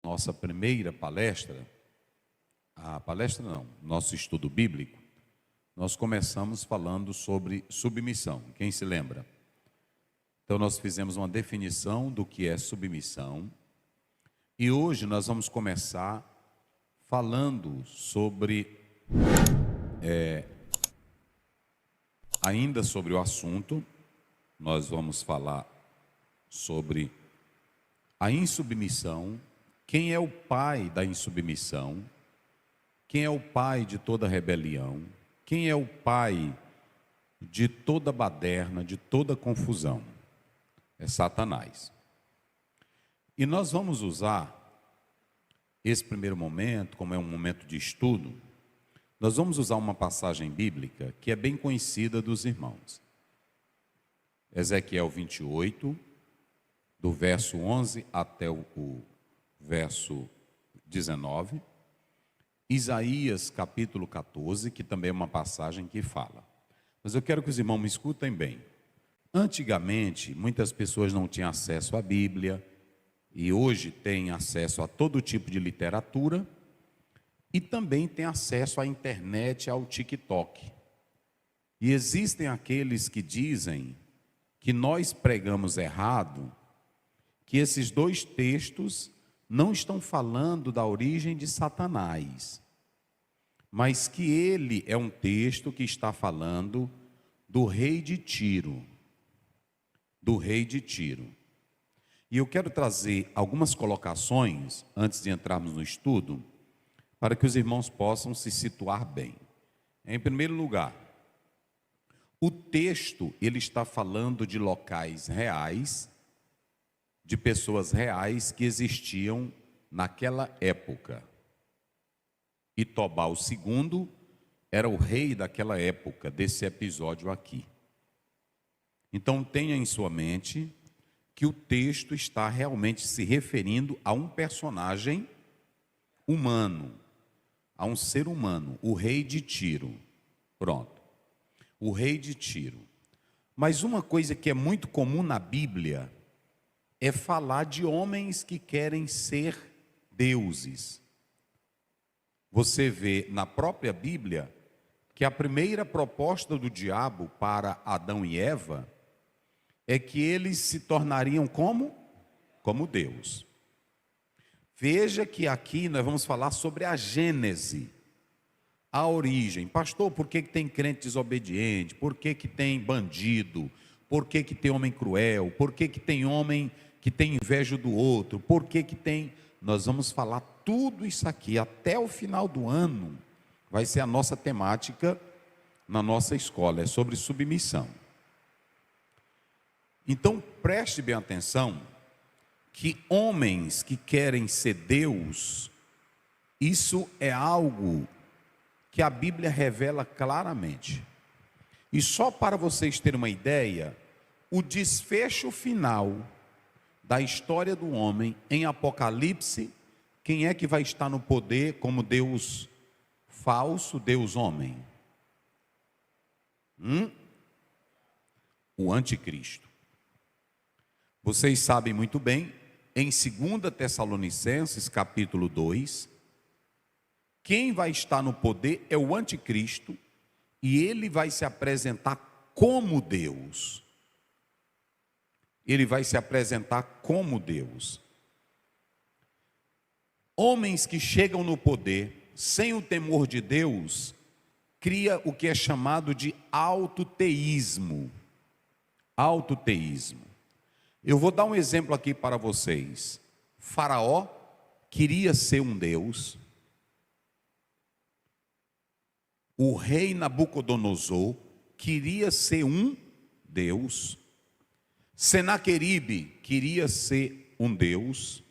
Nossa primeira palestra, nosso estudo bíblico, nós começamos falando sobre submissão. Quem se lembra? Então nós fizemos uma definição do que é submissão e hoje nós vamos começar falando sobre, ainda sobre o assunto, nós vamos falar sobre a insubmissão. Quem é o pai da insubmissão? Quem é o pai de toda rebelião? Quem é o pai de toda baderna, de toda confusão? É Satanás. E nós vamos usar esse primeiro momento, como é um momento de estudo, nós vamos usar uma passagem bíblica que é bem conhecida dos irmãos. Ezequiel 28, do verso 11 até o verso 19, Isaías capítulo 14, que também é uma passagem que fala. Mas eu quero que os irmãos me escutem bem. Antigamente, muitas pessoas não tinham acesso à Bíblia, e hoje têm acesso a todo tipo de literatura, e também têm acesso à internet, ao TikTok. E existem aqueles que dizem que nós pregamos errado, que esses dois textos não estão falando da origem de Satanás, mas que ele é um texto que está falando do rei de Tiro, E eu quero trazer algumas colocações, antes de entrarmos no estudo, para que os irmãos possam se situar bem. Em primeiro lugar, o texto, ele está falando de locais reais, de pessoas reais que existiam naquela época. E Tobal II era o rei daquela época, desse episódio aqui. Então tenha em sua mente que o texto está realmente se referindo a um personagem humano, a um ser humano, o rei de Tiro. Pronto, o rei de Tiro. Mas uma coisa que é muito comum na Bíblia é falar de homens que querem ser deuses. Você vê na própria Bíblia que a primeira proposta do diabo para Adão e Eva é que eles se tornariam como Deus. Veja que aqui nós vamos falar sobre a gênese, a origem. Pastor, por que tem crente desobediente? Por que tem bandido? Por que tem homem cruel? Por que tem homem que tem inveja do outro? Por que tem... Nós vamos falar tudo isso aqui, até o final do ano, vai ser a nossa temática na nossa escola, é sobre submissão. Então, preste bem atenção, que homens que querem ser Deus, isso é algo que a Bíblia revela claramente. E só para vocês terem uma ideia, o desfecho final da história do homem em Apocalipse, quem é que vai estar no poder como Deus falso, Deus homem? O anticristo. Vocês sabem muito bem, em 2 Tessalonicenses capítulo 2, quem vai estar no poder é o anticristo, e ele vai se apresentar como Deus. Ele vai se apresentar como Deus. Homens que chegam no poder sem o temor de Deus, cria o que é chamado de autoteísmo. Autoteísmo. Eu vou dar um exemplo aqui para vocês. Faraó queria ser um Deus. O rei Nabucodonosor queria ser um Deus. Senaqueribe queria ser um Deus.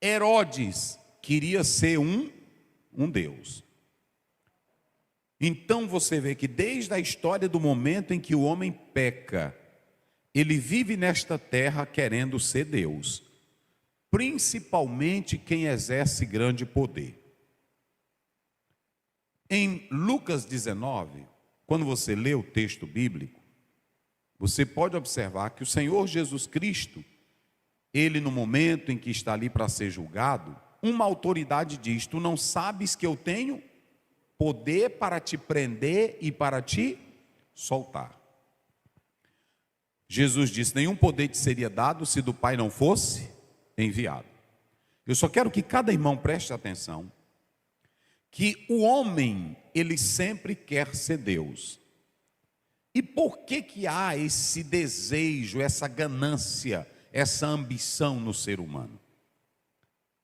Herodes queria ser um Deus. Então você vê que desde a história do momento em que o homem peca, ele vive nesta terra querendo ser Deus, principalmente quem exerce grande poder. Em Lucas 19, quando você lê o texto bíblico, você pode observar que o Senhor Jesus Cristo, ele no momento em que está ali para ser julgado, uma autoridade diz: tu não sabes que eu tenho poder para te prender e para te soltar. Jesus disse: nenhum poder te seria dado se do Pai não fosse enviado. Eu só quero que cada irmão preste atenção, que o homem, ele sempre quer ser Deus. E por que há esse desejo, essa ganância, essa ambição no ser humano?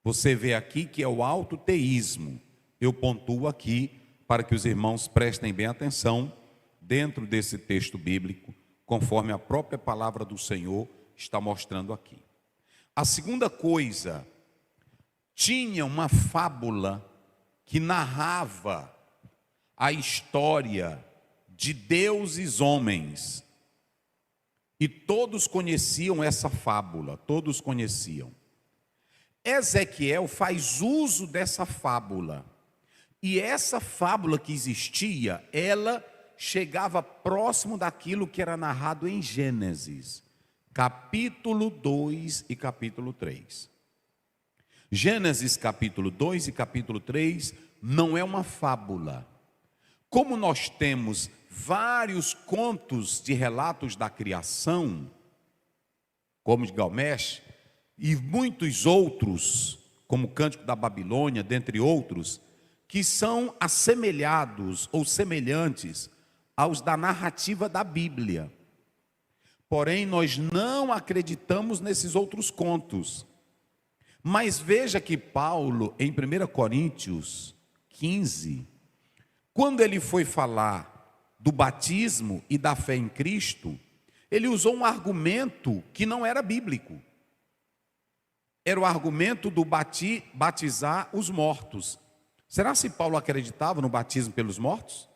Você vê aqui que é o autoteísmo. Eu pontuo aqui para que os irmãos prestem bem atenção dentro desse texto bíblico, conforme a própria palavra do Senhor está mostrando aqui. A segunda coisa, tinha uma fábula que narrava a história de deuses homens, e todos conheciam essa fábula, todos conheciam. Ezequiel faz uso dessa fábula, e essa fábula que existia, ela chegava próximo daquilo que era narrado em Gênesis, capítulo 2 e capítulo 3. Gênesis capítulo 2 e capítulo 3 não é uma fábula. Como nós temos vários contos de relatos da criação, como de Gilgamesh, e muitos outros, como o Cântico da Babilônia, dentre outros, que são assemelhados ou semelhantes aos da narrativa da Bíblia. Porém, nós não acreditamos nesses outros contos. Mas veja que Paulo, em 1 Coríntios 15, quando ele foi falar do batismo e da fé em Cristo, ele usou um argumento que não era bíblico. Era o argumento do batizar os mortos. Será se Paulo acreditava no batismo pelos mortos?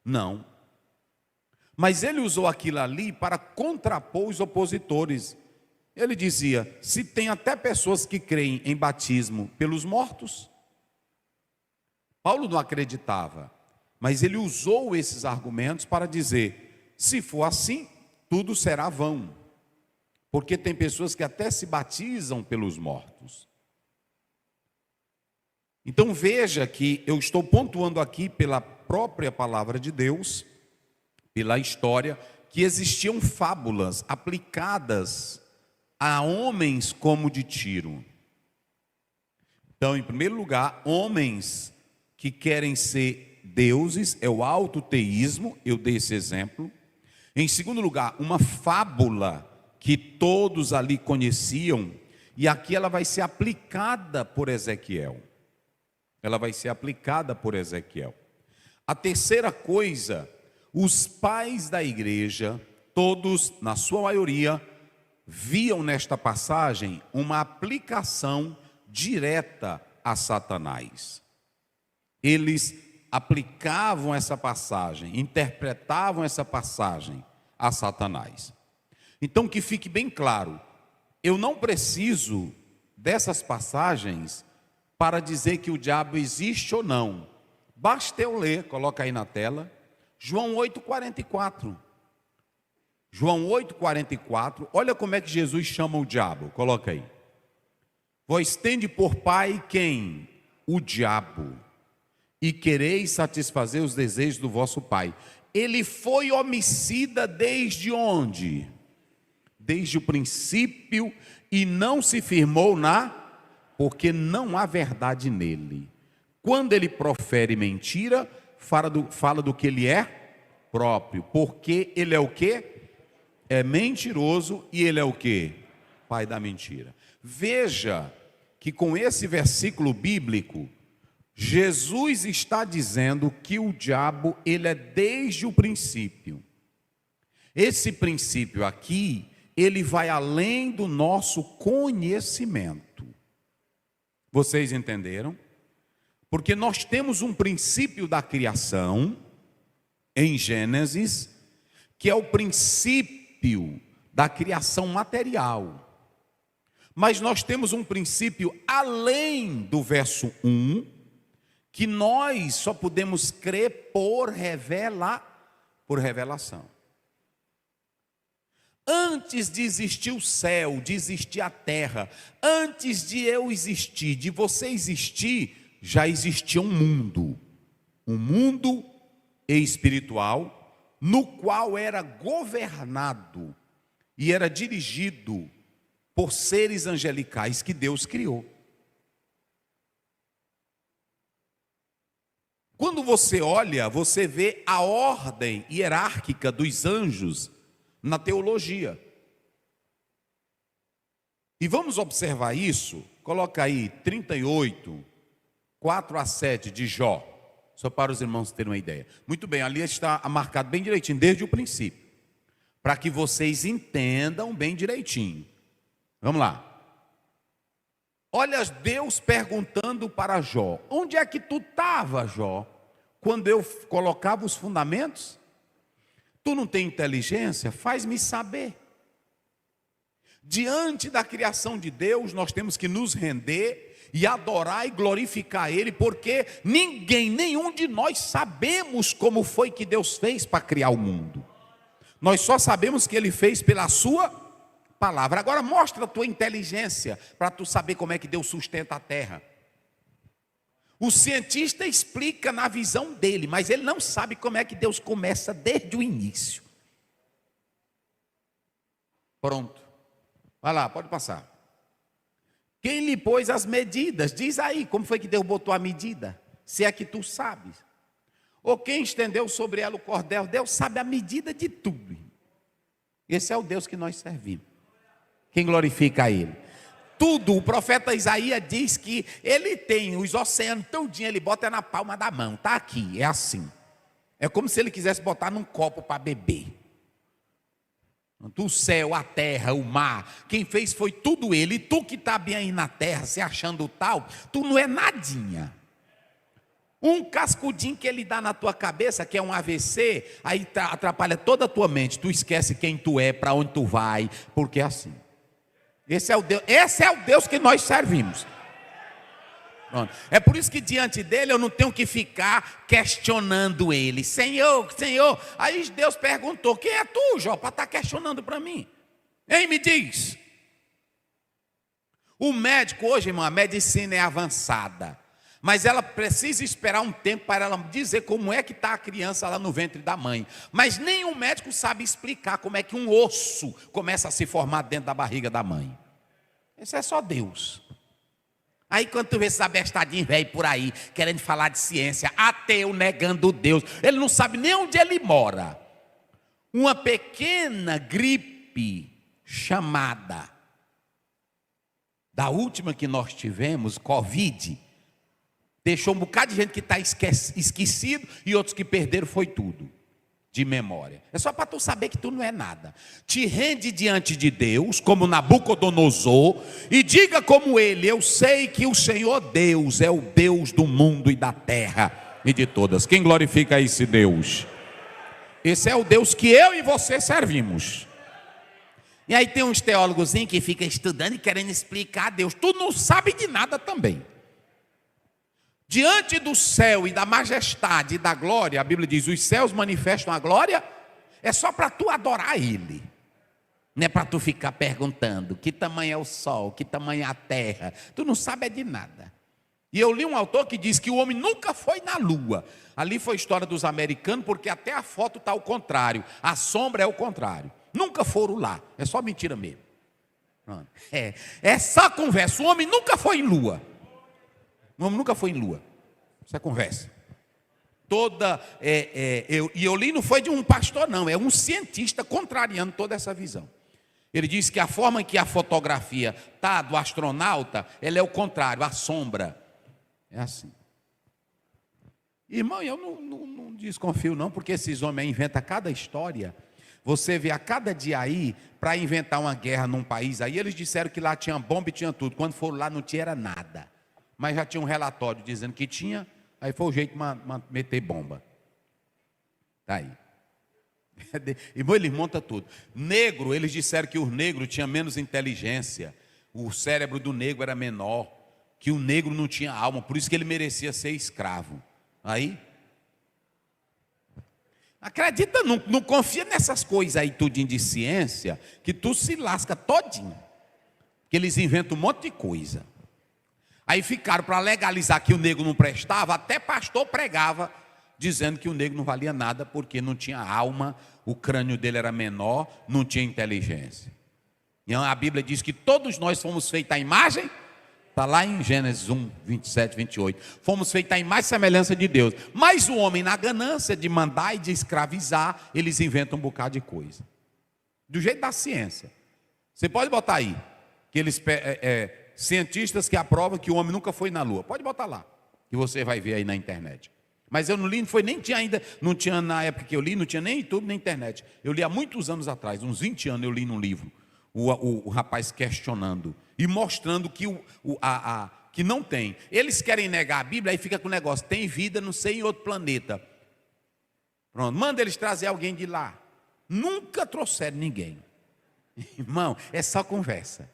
Não. Mas ele usou aquilo ali para contrapor os opositores. Ele dizia: se tem até pessoas que creem em batismo pelos mortos. Paulo não acreditava, mas ele usou esses argumentos para dizer: se for assim, tudo será vão. Porque tem pessoas que até se batizam pelos mortos. Então veja que eu estou pontuando aqui pela própria palavra de Deus, pela história, que existiam fábulas aplicadas a homens como de Tiro. Então, em primeiro lugar, homens que querem ser deuses, é o autoteísmo, eu dei esse exemplo. Em segundo lugar, uma fábula que todos ali conheciam, e aqui ela vai ser aplicada por Ezequiel. Ela vai ser aplicada por Ezequiel. A terceira coisa, os pais da igreja, todos, na sua maioria, viam nesta passagem uma aplicação direta a Satanás. Eles aplicavam essa passagem, interpretavam essa passagem a Satanás. Então, que fique bem claro, eu não preciso dessas passagens para dizer que o diabo existe ou não. Basta eu ler, coloca aí na tela, João 8,44. João 8,44, olha como é que Jesus chama o diabo, coloca aí. Vós tende por pai quem? O diabo, e quereis satisfazer os desejos do vosso pai. Ele foi homicida desde onde? Desde o princípio, e não se firmou porque não há verdade nele. Quando ele profere mentira, fala do que ele é próprio, porque ele é o quê? É mentiroso, e ele é o quê? Pai da mentira. Veja que com esse versículo bíblico, Jesus está dizendo que o diabo, ele é desde o princípio. Esse princípio aqui, ele vai além do nosso conhecimento. Vocês entenderam? Porque nós temos um princípio da criação, em Gênesis, que é o princípio da criação material. Mas nós temos um princípio além do verso 1, que nós só podemos crer por revelação. Antes de existir o céu, de existir a terra, antes de eu existir, de você existir, já existia um mundo espiritual, no qual era governado e era dirigido por seres angelicais que Deus criou. Quando você olha, você vê a ordem hierárquica dos anjos na teologia. E vamos observar isso. Coloca aí 38, 4 a 7 de Jó, só para os irmãos terem uma ideia. Muito bem, ali está marcado bem direitinho, desde o princípio, para que vocês entendam bem direitinho. Vamos lá. Olha Deus perguntando para Jó: onde é que tu estava, Jó, quando eu colocava os fundamentos? Tu não tem inteligência? Faz-me saber. Diante da criação de Deus, nós temos que nos render e adorar e glorificar Ele, porque nenhum de nós sabemos como foi que Deus fez para criar o mundo. Nós só sabemos que Ele fez pela sua palavra. Agora mostra a tua inteligência para tu saber como é que Deus sustenta a terra. O cientista explica na visão dele, mas ele não sabe como é que Deus começa desde o início. Pronto. Vai lá, pode passar. Quem lhe pôs as medidas? Diz aí, como foi que Deus botou a medida? Se é que tu sabes. Ou quem estendeu sobre ela o cordel? Deus sabe a medida de tudo. Esse é o Deus que nós servimos. Quem glorifica a Ele? Tudo, o profeta Isaías diz que ele tem os oceanos todinho, ele bota na palma da mão, está aqui, é assim. É como se ele quisesse botar num copo para beber. O céu, a terra, o mar, quem fez foi tudo ele. E tu que está bem aí na terra, se achando tal, tu não é nadinha. Um cascudinho que ele dá na tua cabeça, que é um AVC, aí atrapalha toda a tua mente. Tu esquece quem tu é, para onde tu vai, porque é assim. Esse é o Deus que nós servimos. É por isso que diante dele eu não tenho que ficar questionando ele. Senhor, Senhor. Aí Deus perguntou: quem é tu, Jó, para estar questionando para mim? Ei, me diz. O médico hoje, irmão, a medicina é avançada, mas ela precisa esperar um tempo para ela dizer como é que está a criança lá no ventre da mãe. Mas nenhum médico sabe explicar como é que um osso começa a se formar dentro da barriga da mãe. Isso é só Deus. Aí quando tu vê esses abestadinhos velho por aí, querendo falar de ciência, ateu negando Deus, ele não sabe nem onde ele mora. Uma pequena gripe chamada, da última que nós tivemos, Covid, deixou um bocado de gente que está esquecido e outros que perderam foi tudo de memória. É só para tu saber que tu não é nada. Te rende diante de Deus, como Nabucodonosor, e diga como ele: eu sei que o Senhor Deus é o Deus do mundo e da terra e de todas. Quem glorifica esse Deus? Esse é o Deus que eu e você servimos. E aí tem uns teólogos que ficam estudando e querendo explicar a Deus. Tu não sabe de nada também. Diante do céu e da majestade e da glória, a Bíblia diz: os céus manifestam a glória. É só para tu adorar Ele. Não é para tu ficar perguntando que tamanho é o sol, que tamanho é a terra. Tu não sabe de nada. E eu li um autor que diz que o homem nunca foi na lua. Ali foi a história dos americanos, porque até a foto está ao contrário. A sombra é o contrário. Nunca foram lá. É só mentira mesmo. É só conversa. O homem nunca foi em lua. O homem nunca foi em lua. Isso é conversa. Eu li, não foi de um pastor não, é um cientista contrariando toda essa visão. Ele diz que a forma em que a fotografia está do astronauta, ela é o contrário, a sombra. É assim. Irmão, eu não desconfio não, porque esses homens inventam cada história. Você vê a cada dia aí, para inventar uma guerra num país aí, eles disseram que lá tinha bomba e tinha tudo. Quando foram lá não tinha era nada. Mas já tinha um relatório dizendo que tinha, aí foi o jeito de meter bomba. Está aí. Irmão, eles montam tudo. Negro, eles disseram que os negros tinham menos inteligência, o cérebro do negro era menor, que o negro não tinha alma, por isso que ele merecia ser escravo. Acredita, não confia nessas coisas aí tudinho de ciência, que tu se lasca todinho. Que eles inventam um monte de coisa. Aí ficaram para legalizar que o negro não prestava, até pastor pregava, dizendo que o negro não valia nada, porque não tinha alma, o crânio dele era menor, não tinha inteligência. E a Bíblia diz que todos nós fomos feitos à imagem, está lá em Gênesis 1, 27, 28. Fomos feitos à imagem e semelhança de Deus. Mas o homem, na ganância de mandar e de escravizar, eles inventam um bocado de coisa. Do jeito da ciência. Você pode botar aí, que eles... cientistas que aprovam que o homem nunca foi na lua. Pode botar lá, que você vai ver aí na internet. Mas eu não li, não tinha na época que eu li, não tinha nem YouTube nem internet. Eu li há muitos anos atrás, uns 20 anos eu li num livro, o rapaz questionando e mostrando que, que não tem. Eles querem negar a Bíblia, aí fica com o negócio, tem vida, não sei, em outro planeta. Pronto, manda eles trazer alguém de lá. Nunca trouxeram ninguém. Irmão, é só conversa.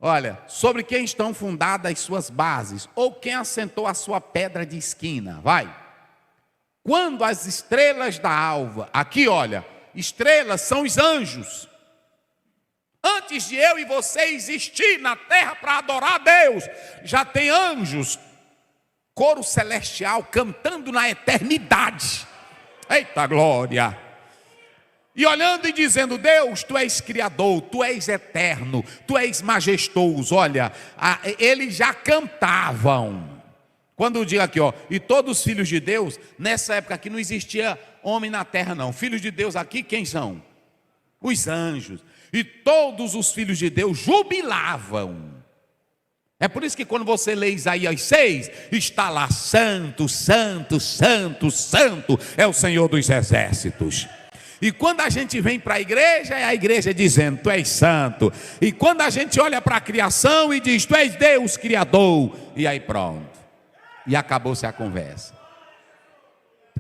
Olha, sobre quem estão fundadas as suas bases, ou quem assentou a sua pedra de esquina, vai. Quando as estrelas da alva, aqui olha, estrelas são os anjos. Antes de eu e você existir na terra para adorar a Deus, já tem anjos, coro celestial cantando na eternidade. Eita glória! E olhando e dizendo, Deus, Tu és Criador, Tu és eterno, Tu és majestoso. Olha, eles já cantavam. Quando digo aqui, ó, e todos os filhos de Deus, nessa época aqui não existia homem na terra não. Filhos de Deus aqui quem são? Os anjos. E todos os filhos de Deus jubilavam. É por isso que quando você lê Isaías 6, está lá, santo, santo, santo, santo, é o Senhor dos exércitos. E quando a gente vem para a igreja, é a igreja dizendo, Tu és santo. E quando a gente olha para a criação e diz, Tu és Deus Criador. E aí pronto. E acabou-se a conversa.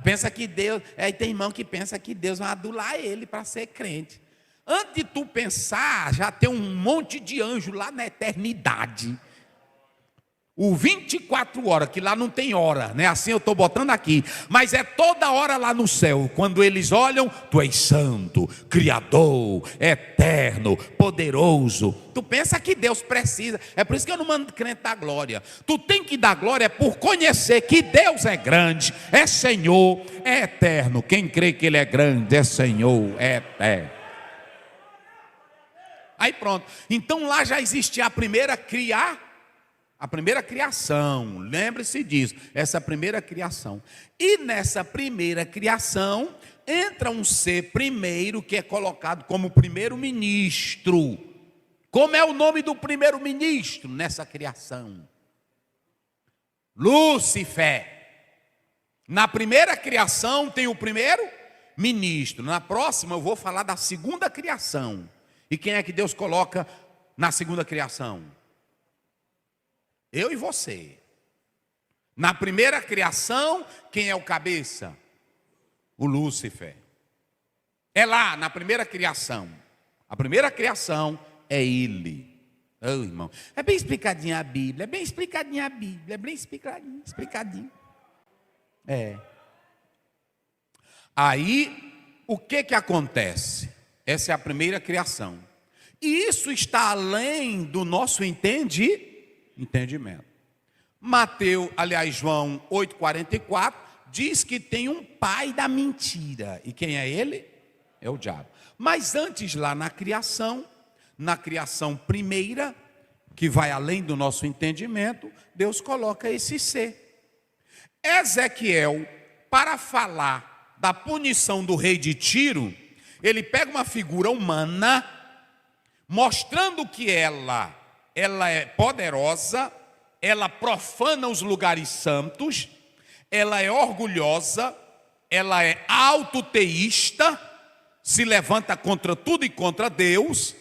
Pensa que Deus, tem irmão que pensa que Deus vai adular ele para ser crente. Antes de tu pensar, já tem um monte de anjo lá na eternidade. O 24 horas, que lá não tem hora, né? Assim eu estou botando aqui. Mas é toda hora lá no céu. Quando eles olham, Tu és santo, Criador, eterno, poderoso. Tu pensa que Deus precisa. É por isso que eu não mando crente dar glória. Tu tem que dar glória por conhecer que Deus é grande, é Senhor, é eterno. Quem crê que Ele é grande, é Senhor, é eterno. Aí pronto. Então lá já existia a primeira criação, lembre-se disso, essa primeira criação. E nessa primeira criação, entra um ser primeiro que é colocado como primeiro-ministro. Como é o nome do primeiro-ministro nessa criação? Lúcifer. Na primeira criação tem o primeiro-ministro. Na próxima eu vou falar da segunda criação. E quem é que Deus coloca na segunda criação? Eu e você. Na primeira criação, quem é o cabeça? O Lúcifer. É lá, na primeira criação. A primeira criação é ele. Oh, irmão, é bem explicadinha a Bíblia, é bem explicadinha a Bíblia, é bem explicadinho. É. Aí, o que acontece? Essa é a primeira criação. E isso está além do nosso entendimento. João 8,44 diz que tem um pai da mentira. E quem é ele? É o diabo. Mas antes lá na criação primeira, que vai além do nosso entendimento, Deus coloca esse ser. Ezequiel, para falar da punição do rei de Tiro, ele pega uma figura humana, mostrando que ela é poderosa, ela profana os lugares santos, ela é orgulhosa, ela é autoteísta, se levanta contra tudo e contra Deus,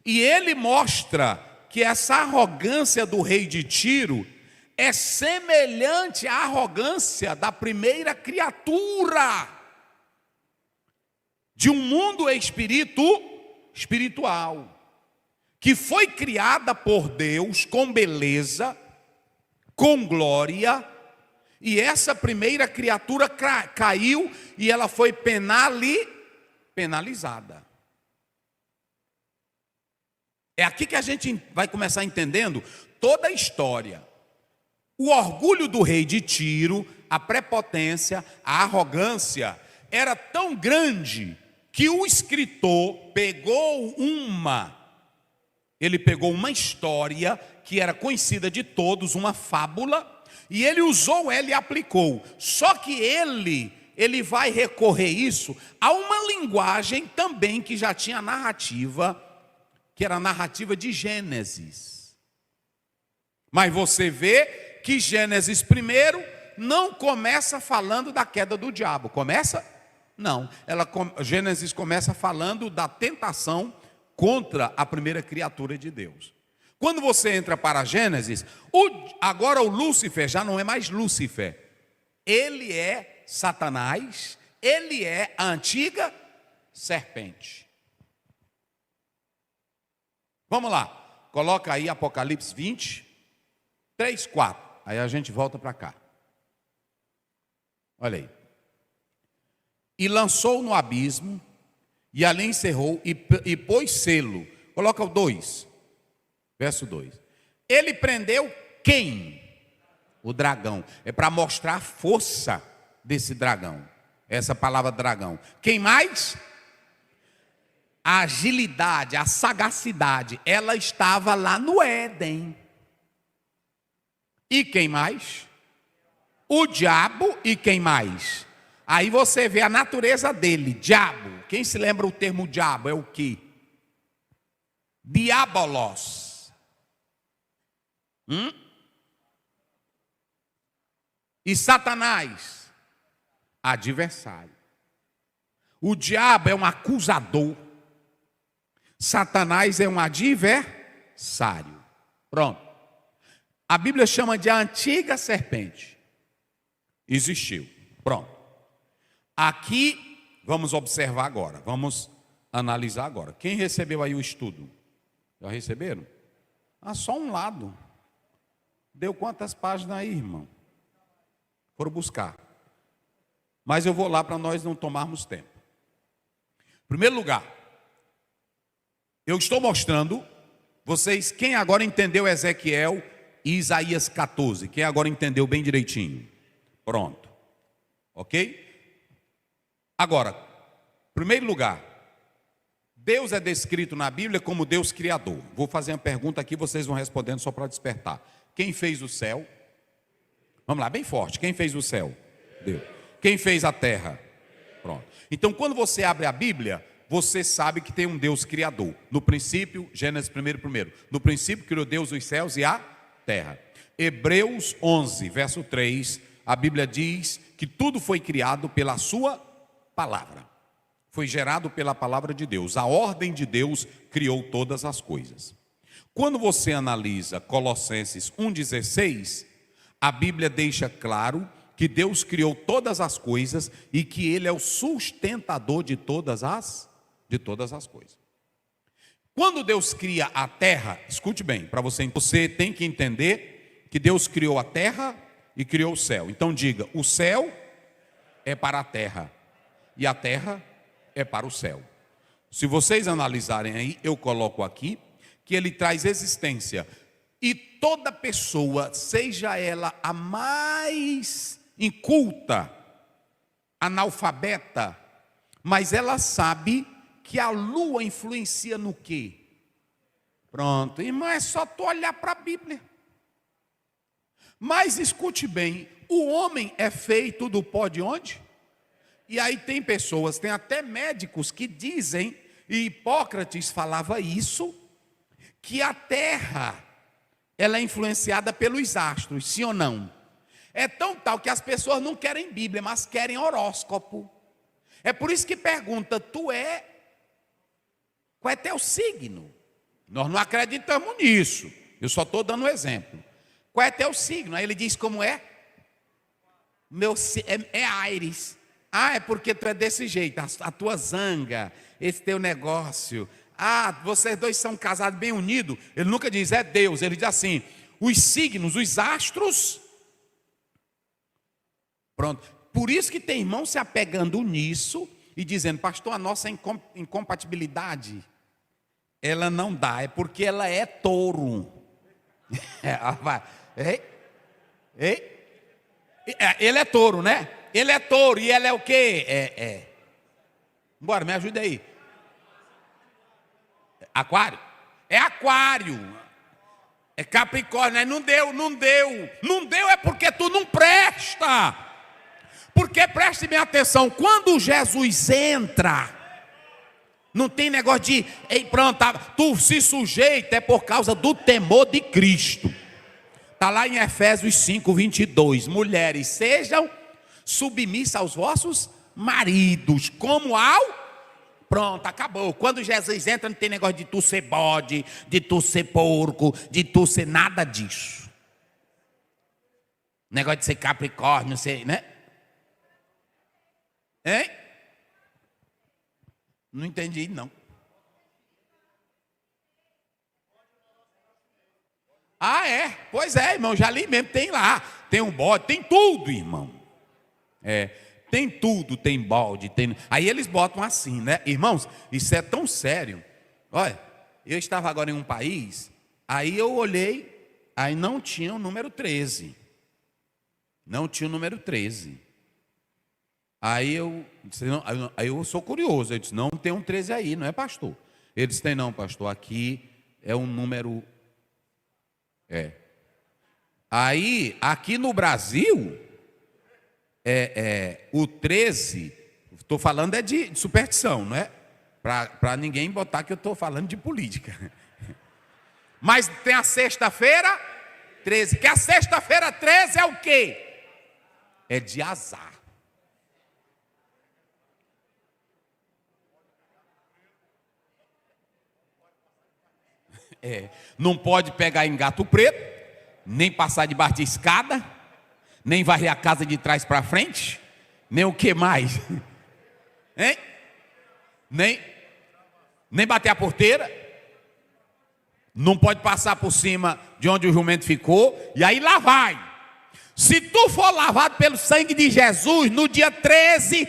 e ele mostra que essa arrogância do rei de Tiro é semelhante à arrogância da primeira criatura de um mundo espiritual, que foi criada por Deus com beleza, com glória, E essa primeira criatura caiu e ela foi penalizada. É aqui que a gente vai começar entendendo toda a história. O orgulho do rei de Tiro, a prepotência, a arrogância, era tão grande que o escritor pegou uma história que era conhecida de todos, uma fábula, e ele usou ela e aplicou. Só que ele vai recorrer isso a uma linguagem também que já tinha narrativa, que era a narrativa de Gênesis. Mas você vê que Gênesis primeiro não começa falando da queda do diabo. Começa? Não. Gênesis começa falando da tentação contra a primeira criatura de Deus. Quando você entra para Gênesis, agora o Lúcifer já não é mais Lúcifer. Ele é Satanás, ele é a antiga serpente. Vamos lá, coloca aí Apocalipse 20, 3, 4. Aí a gente volta para cá. Olha aí. E lançou no abismo, e ali encerrou, e pôs selo. Coloca o 2, verso 2. Ele prendeu quem? O dragão. É para mostrar a força desse dragão. Essa palavra dragão. Quem mais? A agilidade, a sagacidade. Ela estava lá no Éden. E quem mais? O diabo e quem mais? Aí você vê a natureza dele, diabo. Quem se lembra o termo diabo é o quê? Diabolos. E Satanás, adversário. O diabo é um acusador. Satanás é um adversário. Pronto. A Bíblia chama de a antiga serpente. Existiu. Pronto. Aqui, vamos observar agora. Vamos analisar agora. Quem recebeu aí o estudo? Já receberam? Só um lado. Deu quantas páginas aí, irmão? Foram buscar. Mas eu vou lá para nós não tomarmos tempo. Em primeiro lugar, eu estou mostrando vocês quem agora entendeu Ezequiel e Isaías 14. Quem agora entendeu bem direitinho? Pronto. Ok? Agora, em primeiro lugar, Deus é descrito na Bíblia como Deus criador. Vou fazer uma pergunta aqui, vocês vão respondendo só para despertar. Quem fez o céu? Vamos lá, bem forte. Quem fez o céu? Deus. Quem fez a terra? Pronto. Então, quando você abre a Bíblia, você sabe que tem um Deus criador. No princípio, Gênesis 1. No princípio criou Deus os céus e a terra. Hebreus 11, verso 3, a Bíblia diz que tudo foi criado pela sua palavra. Foi gerado pela palavra de Deus. A ordem de Deus criou todas as coisas. Quando você analisa Colossenses 1,16, a Bíblia deixa claro que Deus criou todas as coisas e que Ele é o sustentador de todas as coisas. Quando Deus cria a terra, escute bem, você tem que entender que Deus criou a terra e criou o céu. Então diga, o céu é para a terra e a terra é para o céu. Se vocês analisarem aí, eu coloco aqui que ele traz existência. E toda pessoa, seja ela a mais inculta, analfabeta, mas ela sabe que a lua influencia no quê? Pronto, irmão, é só tu olhar para a Bíblia. Mas escute bem, o homem é feito do pó de onde? E aí tem pessoas, tem até médicos que dizem, e Hipócrates falava isso, que a terra, ela é influenciada pelos astros, sim ou não? É tão tal que as pessoas não querem Bíblia, mas querem horóscopo. É por isso que pergunta, qual é teu signo? Nós não acreditamos nisso, eu só estou dando um exemplo. Qual é teu signo? Aí ele diz como é? É Áries. É porque tu é desse jeito, a tua zanga, esse teu negócio. Vocês dois são casados bem unidos. Ele nunca diz, é Deus. Ele diz assim, os signos, os astros, Pronto. Por isso que tem irmão se apegando nisso e dizendo, pastor, a nossa incompatibilidade, ela não dá, é porque ela é touro. Ele é touro, né? Ele é touro e ela é o quê? Bora, me ajuda aí. Aquário? É aquário. É Capricórnio, né? Não deu é porque tu não presta. Porque preste bem atenção, quando Jesus entra, não tem negócio de, ei, pronto, tu se sujeita, é por causa do temor de Cristo. Está lá em Efésios 5:22, mulheres, sejam submissas aos vossos maridos, como ao... Pronto, acabou. Quando Jesus entra, não tem negócio de tu ser bode, de tu ser porco, de tu ser nada disso. Negócio de ser Capricórnio, ser, né? Hein? Não entendi, não. Ah, é? Pois é, irmão, já li mesmo, tem lá. Tem um bode, tem tudo, irmão. Tem tudo, tem bode, tem... Aí eles botam assim, né? Irmãos, isso é tão sério. Olha, eu estava agora em um país, aí eu olhei, aí não tinha o número 13. Não tinha o número 13. Aí eu disse, não, aí eu sou curioso, eu disse, não tem um 13 aí, não é, pastor? Ele disse, tem não, pastor, aqui é um número... Aí, aqui no Brasil, o 13, estou falando de superstição, não é? Para ninguém botar que eu estou falando de política. Mas tem a sexta-feira 13, que a sexta-feira 13 é o quê? É de azar. Não pode pegar em gato preto, nem passar debaixo de escada, nem varrer a casa de trás para frente, nem o que mais? Hein? Nem bater a porteira, não pode passar por cima de onde o jumento ficou, e aí lá vai. Se tu for lavado pelo sangue de Jesus, no dia 13,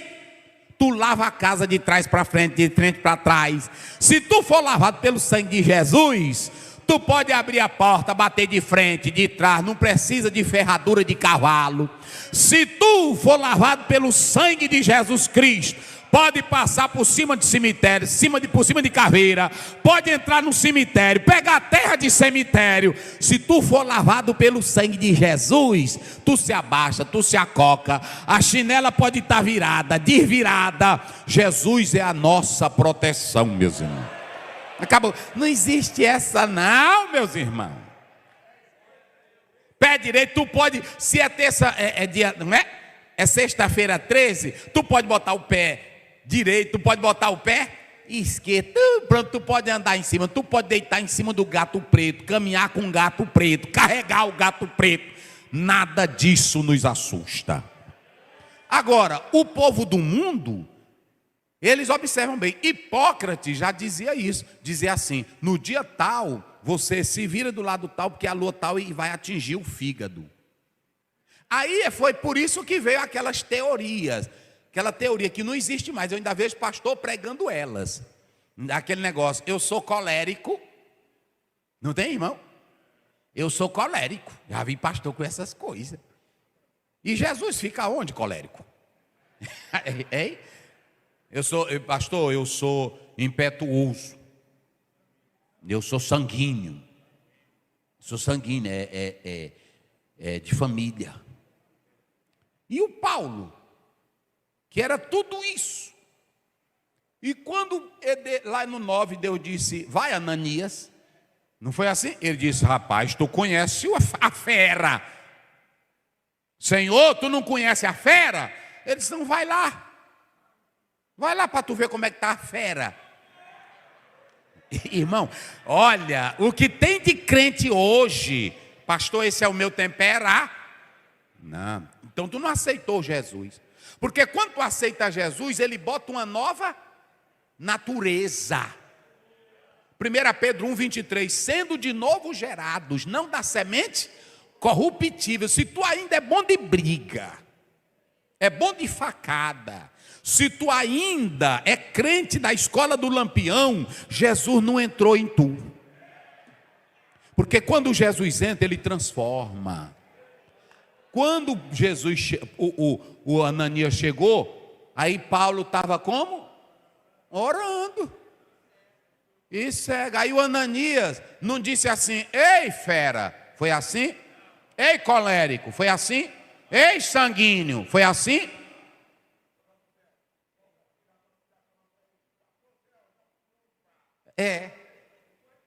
tu lava a casa de trás para frente, de frente para trás. Se tu for lavado pelo sangue de Jesus, tu pode abrir a porta, bater de frente, de trás, não precisa de ferradura de cavalo. Se tu for lavado pelo sangue de Jesus Cristo, pode passar por cima de cemitério, por cima de caveira, pode entrar no cemitério, pegar a terra de cemitério. Se tu for lavado pelo sangue de Jesus, tu se abaixa, tu se acoca, a chinela pode estar virada, desvirada. Jesus é a nossa proteção, meus irmãos. Acabou. Não existe essa não, meus irmãos. Pé direito, tu pode, se é terça, dia, não é? É sexta-feira 13, tu pode botar o pé direito, tu pode botar o pé esquerdo, pronto, tu pode andar em cima, tu pode deitar em cima do gato preto, caminhar com o gato preto, carregar o gato preto, nada disso nos assusta. Agora, o povo do mundo, eles observam bem, Hipócrates já dizia isso, dizia assim, no dia tal, você se vira do lado tal, porque a lua tal e vai atingir o fígado. Aí foi por isso que veio aquelas teorias, aquela teoria que não existe mais, eu ainda vejo pastor pregando elas. Aquele negócio, eu sou colérico. Não tem, irmão? Eu sou colérico. Já vi pastor com essas coisas. E Jesus fica onde, colérico? Hein? Pastor, eu sou impetuoso. Eu sou sanguíneo. Sou sanguíneo, é de família. E o Paulo, que era tudo isso. E quando lá no 9 Deus disse, vai Ananias, não foi assim? Ele disse, rapaz, tu conhece a fera. Senhor, tu não conhece a fera? Ele disse, não, vai lá. Vai lá para tu ver como é que está a fera. Irmão, olha, o que tem de crente hoje, pastor, esse é o meu temperar. Não, então tu não aceitou Jesus. Porque quando tu aceita Jesus, ele bota uma nova natureza. 1 Pedro 1,23, sendo de novo gerados, não da semente corruptível. Se tu ainda é bom de briga, é bom de facada. Se tu ainda é crente da escola do Lampião, Jesus não entrou em tu. Porque quando Jesus entra, ele transforma. Quando o Ananias chegou, aí Paulo estava como? Orando. E cega. Aí o Ananias não disse assim: ei fera, foi assim? Ei colérico, foi assim? Ei sanguíneo, foi assim?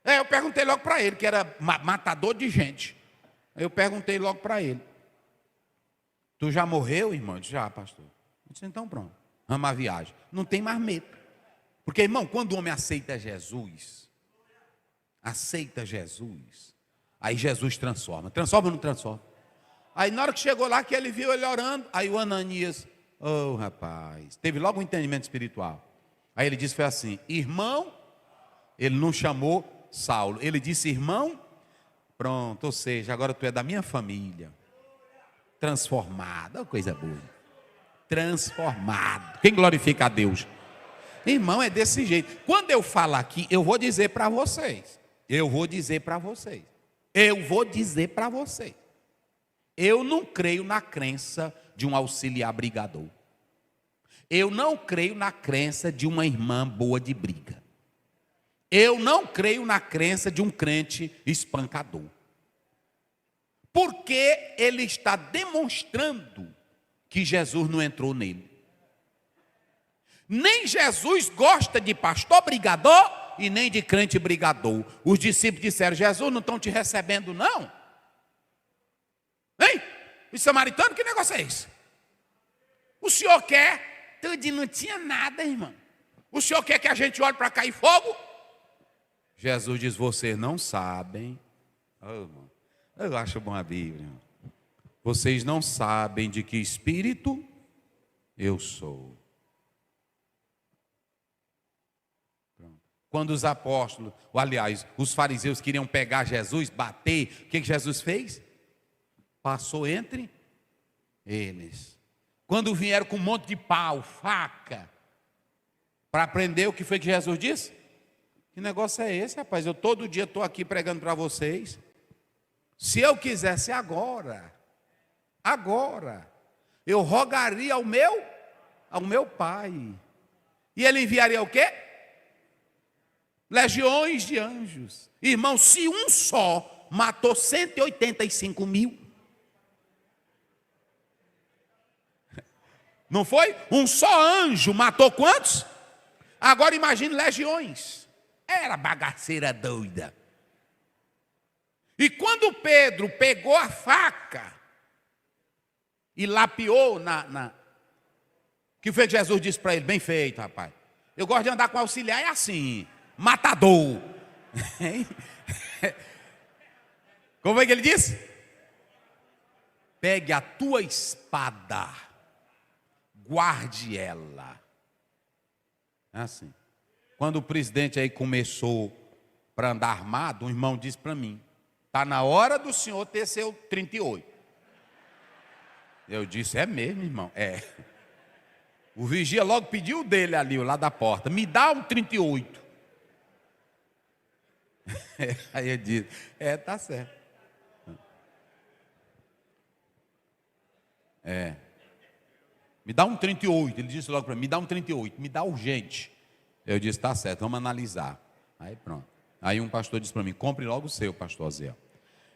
Eu perguntei logo para ele, que era matador de gente. Eu perguntei logo para ele: tu já morreu, irmão? Eu disse: já, pastor. Eu disse: então pronto, vamos à viagem. Não tem mais medo. Porque, irmão, quando o homem aceita Jesus, aí Jesus transforma. Transforma ou não transforma? Aí na hora que chegou lá, que ele viu ele orando, aí o Ananias, rapaz, teve logo um entendimento espiritual. Aí ele disse, foi assim: irmão, ele não chamou Saulo, ele disse: irmão, pronto, ou seja, agora tu é da minha família. Transformado, coisa boa. Transformado. Quem glorifica a Deus? Irmão, é desse jeito. Quando eu falar aqui, eu vou dizer para vocês. Eu não creio na crença de um auxiliar brigador. Eu não creio na crença de uma irmã boa de briga. Eu não creio na crença de um crente espancador. Porque ele está demonstrando que Jesus não entrou nele. Nem Jesus gosta de pastor brigador e nem de crente brigador. Os discípulos disseram: Jesus, não estão te recebendo não? Hein? Os samaritanos, que negócio é esse? O senhor quer? Tudo não tinha nada, irmão. O senhor quer que a gente olhe para cair fogo? Jesus diz: vocês não sabem. Irmão, eu acho bom a Bíblia. Vocês não sabem de que espírito eu sou. Quando os apóstolos, aliás, os fariseus queriam pegar Jesus, bater, o que Jesus fez? Passou entre eles. Quando vieram com um monte de pau, faca, para prender, o que foi que Jesus disse? Que negócio é esse, rapaz? Eu todo dia estou aqui pregando para vocês. Se eu quisesse agora, eu rogaria ao meu Pai. E ele enviaria o quê? Legiões de anjos. Irmão, se um só matou 185 mil. Não foi? Um só anjo matou quantos? Agora imagine legiões. Era bagaceira doida. E quando Pedro pegou a faca e lapiou o que foi que Jesus disse para ele? Bem feito, rapaz. Eu gosto de andar com auxiliar, é assim, matador. Como é que ele disse? Pegue a tua espada, guarde ela. É assim. Quando o presidente aí começou para andar armado, um irmão disse para mim: está na hora do senhor ter seu 38. Eu disse: é mesmo, irmão? É. O vigia logo pediu dele ali, lá da porta: me dá um 38. Aí eu disse: tá certo. Me dá um 38. Ele disse logo para mim: me dá um 38, me dá urgente. Eu disse: tá certo, vamos analisar. Aí pronto. Aí um pastor disse para mim: compre logo o seu, pastor Zé.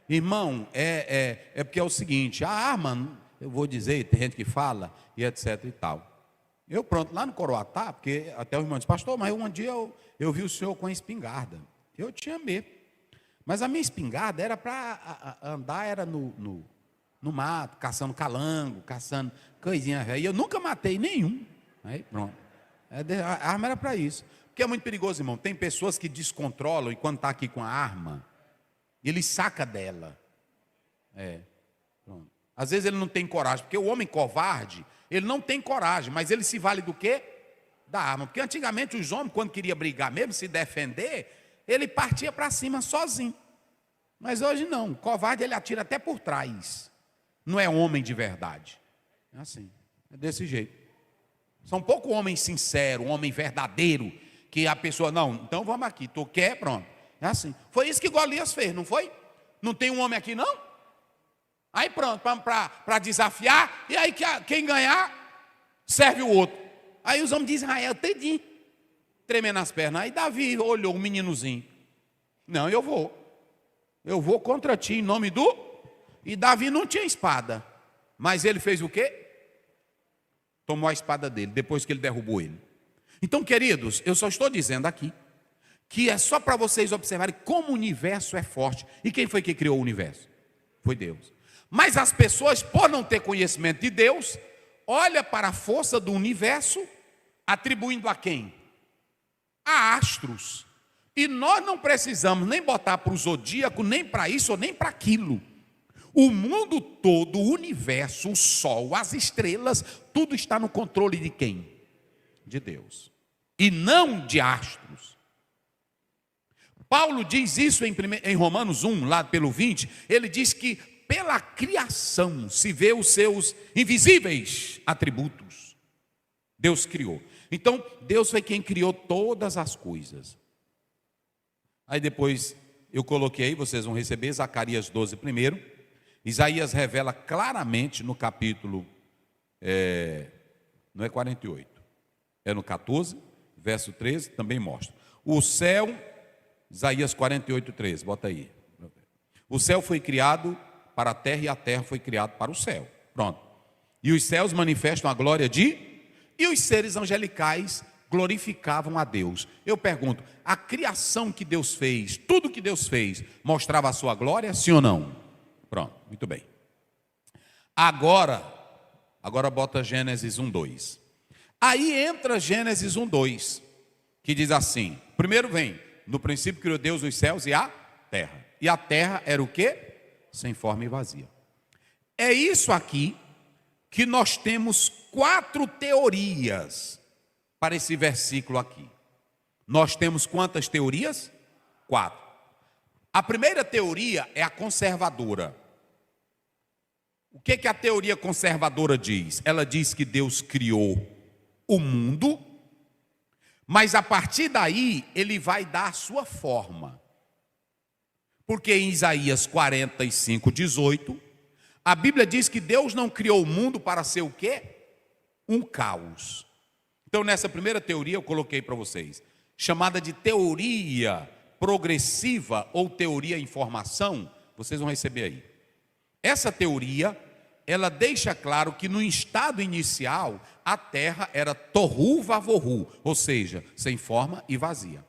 Irmão, é porque é o seguinte: a arma, eu vou dizer, tem gente que fala, e etc e tal. Eu pronto, lá no Coroatá, porque até o irmão disse: pastor, mas um dia eu vi o senhor com a espingarda. Eu tinha medo. Mas a minha espingarda era para andar, era no mato, caçando calango, caçando coisinha velha. E eu nunca matei nenhum. Aí pronto. A arma era para isso. Porque é muito perigoso, irmão. Tem pessoas que descontrolam e quando está aqui com a arma, ele saca dela. Pronto. Às vezes ele não tem coragem, porque o homem covarde, ele não tem coragem, mas ele se vale do quê? Da arma. Porque antigamente os homens, quando queriam brigar mesmo, se defender, ele partia para cima sozinho. Mas hoje não. O covarde, ele atira até por trás. Não é homem de verdade. É assim. É desse jeito. São poucos homens sinceros, um homem verdadeiro, que a pessoa, não, então vamos aqui, tu quer, pronto. É assim. Foi isso que Golias fez, não foi? Não tem um homem aqui, não? Aí pronto, para desafiar, e aí quem ganhar, serve o outro. Aí os homens de Israel, tedinho, tremendo as pernas. Aí Davi olhou um meninozinho. Não, eu vou contra ti em nome do... E Davi não tinha espada, mas ele fez o quê? Tomou a espada dele, depois que ele derrubou ele. Então, queridos, eu só estou dizendo aqui, que é só para vocês observarem como o universo é forte. E quem foi que criou o universo? Foi Deus. Mas as pessoas, por não ter conhecimento de Deus, olham para a força do universo, atribuindo a quem? A astros. E nós não precisamos nem botar para o zodíaco, nem para isso, nem para aquilo. O mundo todo, o universo, o sol, as estrelas, tudo está no controle de quem? De Deus. E não de astros. Paulo diz isso em Romanos 1, lá pelo 20, ele diz que pela criação se vê os seus invisíveis atributos. Deus criou. Então, Deus foi quem criou todas as coisas. Aí depois eu coloquei aí, vocês vão receber Zacarias 12 primeiro. Isaías revela claramente no capítulo, não é 48, é no 14, verso 13, também mostra. O céu, Isaías 48, 13, bota aí. O céu foi criado para a terra e a terra foi criada para o céu. Pronto. E os céus manifestam a glória e os seres angelicais glorificavam a Deus. Eu pergunto, a criação que Deus fez, tudo que Deus fez, mostrava a sua glória, sim ou não? Pronto, muito bem. Agora bota Gênesis 1:2. Aí entra Gênesis 1:2, que diz assim: primeiro vem, no princípio criou Deus os céus e a terra. E a terra era o quê? Sem forma e vazia. É isso aqui que nós temos 4 teorias para esse versículo aqui. Nós temos quantas teorias? 4. A primeira teoria é a conservadora. O que a teoria conservadora diz? Ela diz que Deus criou o mundo, mas a partir daí ele vai dar a sua forma. Porque em Isaías 45:18, a Bíblia diz que Deus não criou o mundo para ser o quê? Um caos. Então nessa primeira teoria eu coloquei para vocês, chamada de teoria progressiva ou teoria informação, vocês vão receber aí. Essa teoria, ela deixa claro que no estado inicial, a terra era tohu vavohu, ou seja, sem forma e vazia.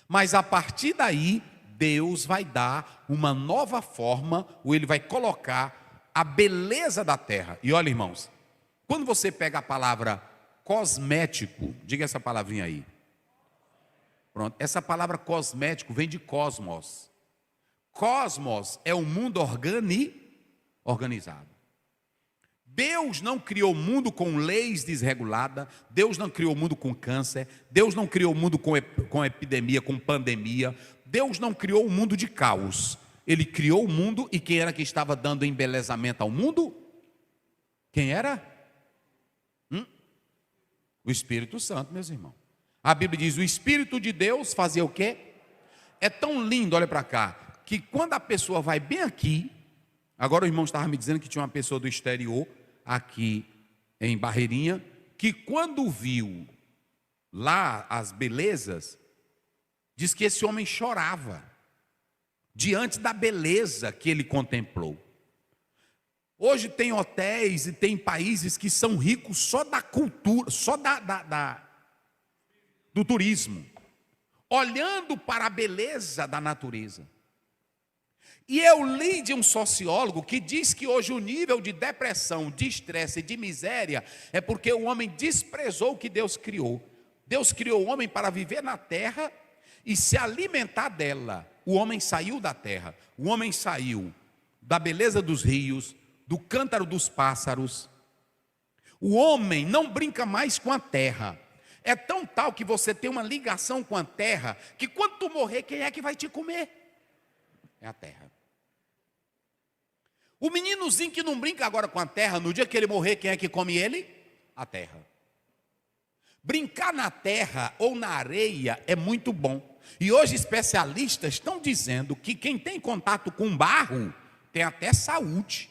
Mas a partir daí, Deus vai dar uma nova forma, ou ele vai colocar a beleza da terra. E olha, irmãos, quando você pega a palavra cosmético, diga essa palavrinha aí. Pronto, essa palavra cosmético vem de cosmos. Cosmos é um mundo organizado. Deus não criou o mundo com leis desreguladas, Deus não criou o mundo com câncer, Deus não criou o mundo com epidemia, com pandemia, Deus não criou o mundo de caos. Ele criou o mundo, e quem era que estava dando embelezamento ao mundo? Quem era? O Espírito Santo, meus irmãos. A Bíblia diz, o Espírito de Deus fazia o quê? É tão lindo, olha para cá, que quando a pessoa vai bem aqui, agora o irmão estava me dizendo que tinha uma pessoa do exterior, aqui em Barreirinha, que quando viu lá as belezas, diz que esse homem chorava, diante da beleza que ele contemplou. Hoje tem hotéis e tem países que são ricos só da cultura, só do turismo, olhando para a beleza da natureza. E eu li de um sociólogo que diz que hoje o nível de depressão, de estresse e de miséria é porque o homem desprezou o que Deus criou. Deus criou o homem para viver na terra e se alimentar dela. O homem saiu da terra, o homem saiu da beleza dos rios, do cântaro dos pássaros. O homem não brinca mais com a terra. É tão tal que você tem uma ligação com a terra, que quando tu morrer, quem é que vai te comer? É a terra. O meninozinho que não brinca agora com a terra, no dia que ele morrer, quem é que come ele? a terra. Brincar na terra ou na areia é muito bom. E hoje especialistas estão dizendo que quem tem contato com barro tem até saúde.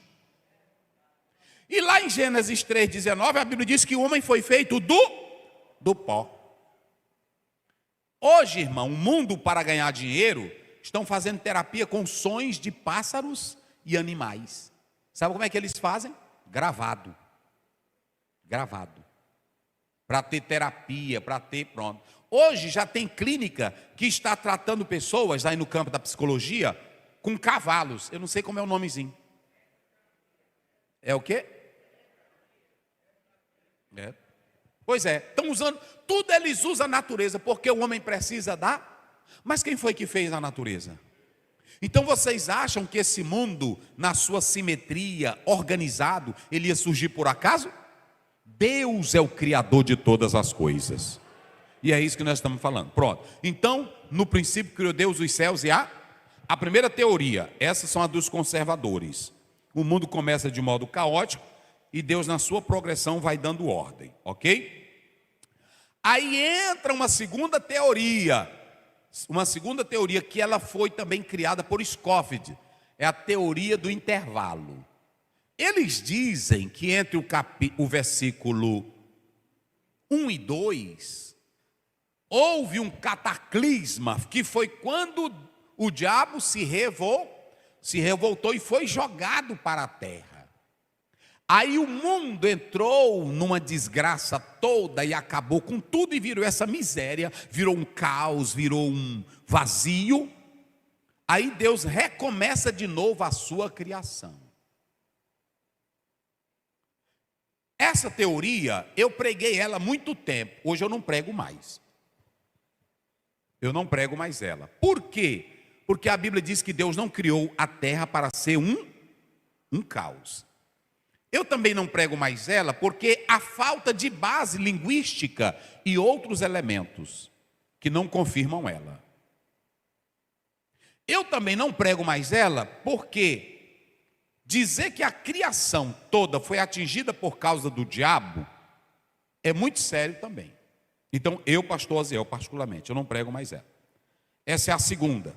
E lá em Gênesis 3,19, a Bíblia diz que o homem foi feito do pó. Hoje, irmão, o mundo, para ganhar dinheiro, estão fazendo terapia com sons de pássaros e animais. Sabe como é que eles fazem? Gravado. Para ter terapia, para ter, pronto. Hoje já tem clínica que está tratando pessoas aí no campo da psicologia com cavalos. Eu não sei como é o nomezinho. É o quê? É. Pois é, estão usando, tudo eles usam a natureza, porque o homem precisa dar. Mas quem foi que fez a natureza? Então vocês acham que esse mundo, na sua simetria, organizado, ele ia surgir por acaso? Deus é o criador de todas as coisas. E é isso que nós estamos falando. Pronto. Então, no princípio criou Deus os céus e a primeira teoria, essas são as dos conservadores. O mundo começa de modo caótico e Deus, na sua progressão, vai dando ordem, ok? Aí entra uma segunda teoria que ela foi também criada por Scofield, é a teoria do intervalo. Eles dizem que entre o versículo 1 e 2, houve um cataclisma, que foi quando o diabo se revoltou e foi jogado para a terra. Aí o mundo entrou numa desgraça toda e acabou com tudo e virou essa miséria, virou um caos, virou um vazio. Aí Deus recomeça de novo a sua criação. Essa teoria, eu preguei ela há muito tempo, hoje eu não prego mais. Eu não prego mais ela. Por quê? Porque a Bíblia diz que Deus não criou a terra para ser um caos. Eu também não prego mais ela porque a falta de base linguística e outros elementos que não confirmam ela. Eu também não prego mais ela porque dizer que a criação toda foi atingida por causa do diabo é muito sério também. Então, eu, pastor Aziel, particularmente, eu não prego mais ela. Essa é a segunda.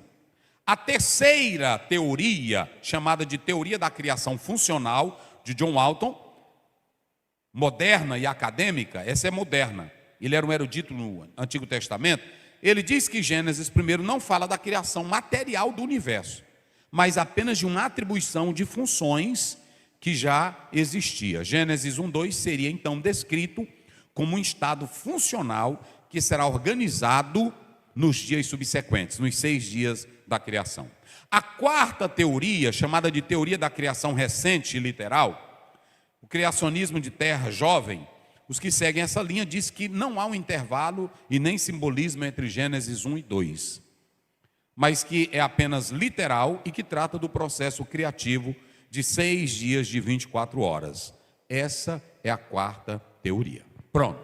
A terceira teoria, chamada de teoria da criação funcional, de John Walton, moderna e acadêmica, essa é moderna. Ele era um erudito no Antigo Testamento. Ele diz que Gênesis, primeiro, não fala da criação material do universo, mas apenas de uma atribuição de funções que já existia. Gênesis 1:2 seria então descrito como um estado funcional que será organizado nos dias subsequentes, nos 6 dias da criação. A quarta teoria, chamada de teoria da criação recente e literal, o criacionismo de terra jovem, os que seguem essa linha diz que não há um intervalo e nem simbolismo entre Gênesis 1 e 2, mas que é apenas literal e que trata do processo criativo de 6 dias de 24 horas. Essa é a quarta teoria. Pronto.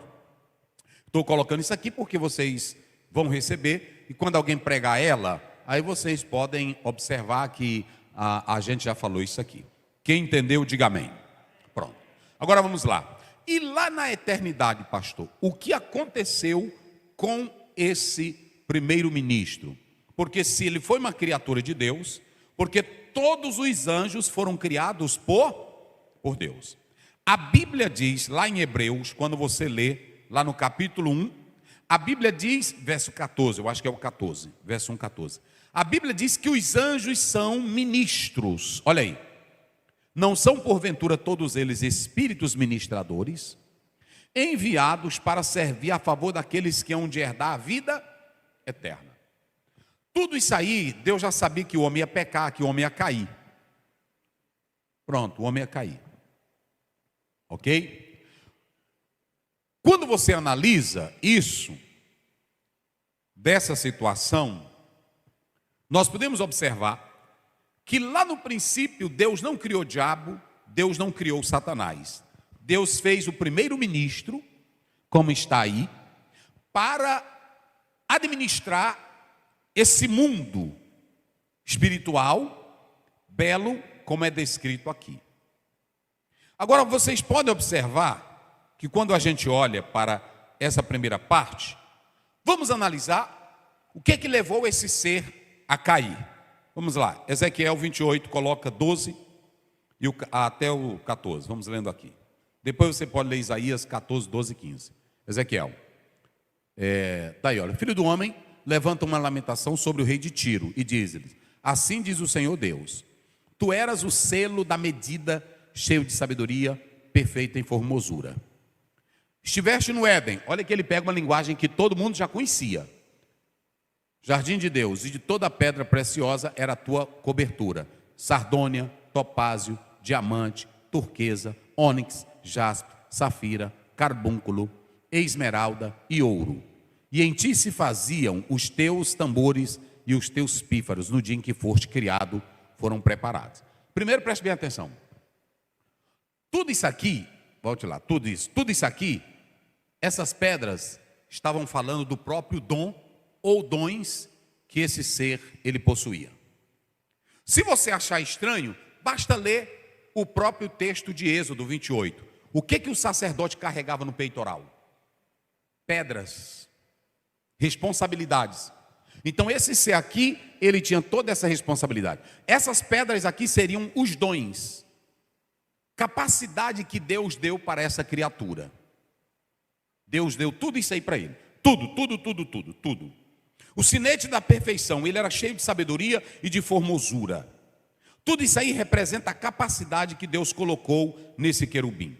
Estou colocando isso aqui porque vocês vão receber e quando alguém pregar ela, aí vocês podem observar que a gente já falou isso aqui. Quem entendeu, diga amém. Pronto. Agora vamos lá. E lá na eternidade, pastor, o que aconteceu com esse primeiro-ministro? Porque se ele foi uma criatura de Deus, porque todos os anjos foram criados por Deus. A Bíblia diz, lá em Hebreus, quando você lê, lá no capítulo 1, a Bíblia diz, verso 14, eu acho que é o 14, verso 1, 14. A Bíblia diz que os anjos são ministros. Olha aí. Não são porventura todos eles espíritos ministradores, enviados para servir a favor daqueles que hão de herdar a vida eterna. Tudo isso aí, Deus já sabia que o homem ia pecar, que o homem ia cair. Pronto, o homem ia cair. Ok? Quando você analisa isso, dessa situação, nós podemos observar que lá no princípio Deus não criou o diabo, Deus não criou Satanás. Deus fez o primeiro-ministro, como está aí, para administrar esse mundo espiritual, belo, como é descrito aqui. Agora vocês podem observar que quando a gente olha para essa primeira parte, vamos analisar o que é que levou esse ser a cair. Vamos lá, Ezequiel 28 coloca 12 até o 14, vamos lendo aqui. Depois você pode ler Isaías 14, 12 e 15. Ezequiel, tá aí, olha. Filho do homem, levanta uma lamentação sobre o rei de Tiro e diz-lhe: assim diz o Senhor Deus, tu eras o selo da medida, cheio de sabedoria, perfeita em formosura. Estiveste no Éden. Olha que ele pega uma linguagem que todo mundo já conhecia. Jardim de Deus, e de toda pedra preciosa era a tua cobertura: sardônia, topázio, diamante, turquesa, ônix, jaspe, safira, carbúnculo, esmeralda e ouro. E em ti se faziam os teus tambores e os teus pífaros, no dia em que foste criado, foram preparados. Primeiro, preste bem atenção. Tudo isso aqui, volte lá, tudo isso aqui, essas pedras estavam falando do próprio dom ou dons que esse ser ele possuía. Se você achar estranho, basta ler o próprio texto de Êxodo 28. O que o sacerdote carregava no peitoral? Pedras, responsabilidades. Então esse ser aqui, ele tinha toda essa responsabilidade. Essas pedras aqui seriam os dons, capacidade que Deus deu para essa criatura. Deus deu tudo isso aí para ele. Tudo. O sinete da perfeição, ele era cheio de sabedoria e de formosura. Tudo isso aí representa a capacidade que Deus colocou nesse querubim.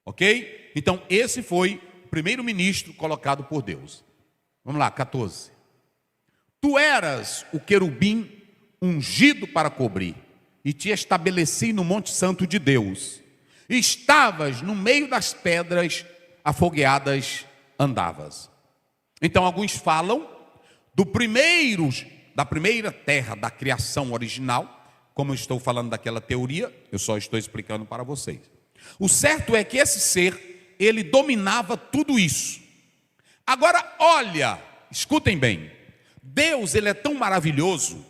Ok? Então esse foi o primeiro ministro colocado por Deus. Vamos lá, 14. Tu eras o querubim ungido para cobrir, e te estabeleci no monte santo de Deus. Estavas no meio das pedras afogueadas, andavas. Então alguns falam da primeira terra, da criação original. Como eu estou falando daquela teoria, eu só estou explicando para vocês. O certo é que esse ser, ele dominava tudo isso. Agora olha, escutem bem, Deus, ele é tão maravilhoso,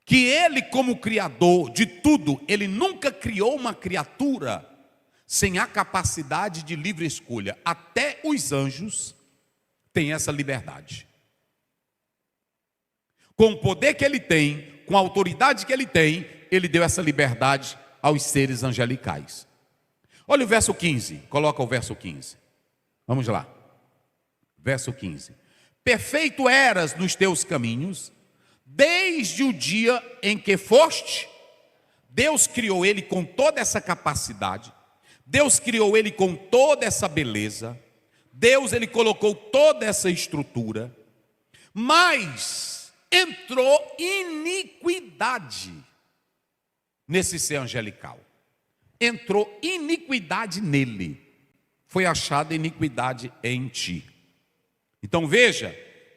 que ele, como criador de tudo, ele nunca criou uma criatura sem a capacidade de livre escolha. Até os anjos têm essa liberdade. Com o poder que ele tem, com a autoridade que ele tem, ele deu essa liberdade aos seres angelicais. Olha o verso 15, coloca o verso 15. Vamos lá. Verso 15. Perfeito eras nos teus caminhos, desde o dia em que foste. Deus criou ele com toda essa capacidade. Deus criou ele com toda essa beleza. Deus, ele colocou toda essa estrutura. Mas entrou iniquidade nesse ser angelical. Entrou iniquidade nele. Foi achada iniquidade em ti. Então veja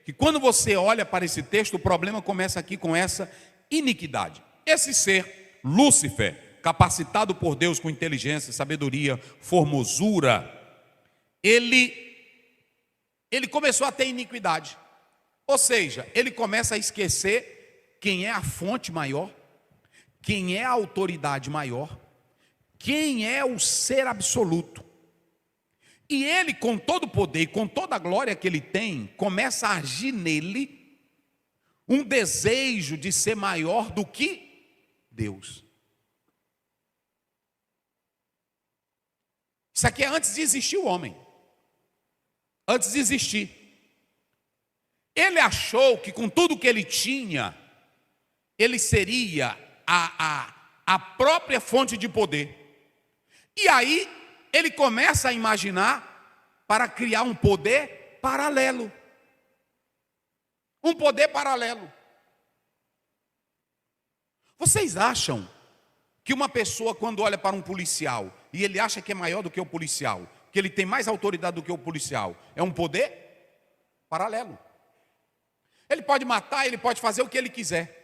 que quando você olha para esse texto, o problema começa aqui com essa iniquidade. Esse ser, Lúcifer, capacitado por Deus com inteligência, sabedoria, formosura, ele começou a ter iniquidade. Ou seja, ele começa a esquecer quem é a fonte maior, quem é a autoridade maior, quem é o ser absoluto. E ele, com todo o poder e com toda a glória que ele tem, começa a agir nele um desejo de ser maior do que Deus. Isso aqui é antes de existir o homem. Antes de existir. Ele achou que com tudo que ele tinha, ele seria a própria fonte de poder. E aí ele começa a imaginar para criar um poder paralelo. Um poder paralelo. Vocês acham que uma pessoa, quando olha para um policial e ele acha que é maior do que o policial, que ele tem mais autoridade do que o policial, é um poder paralelo? Ele pode matar, ele pode fazer o que ele quiser.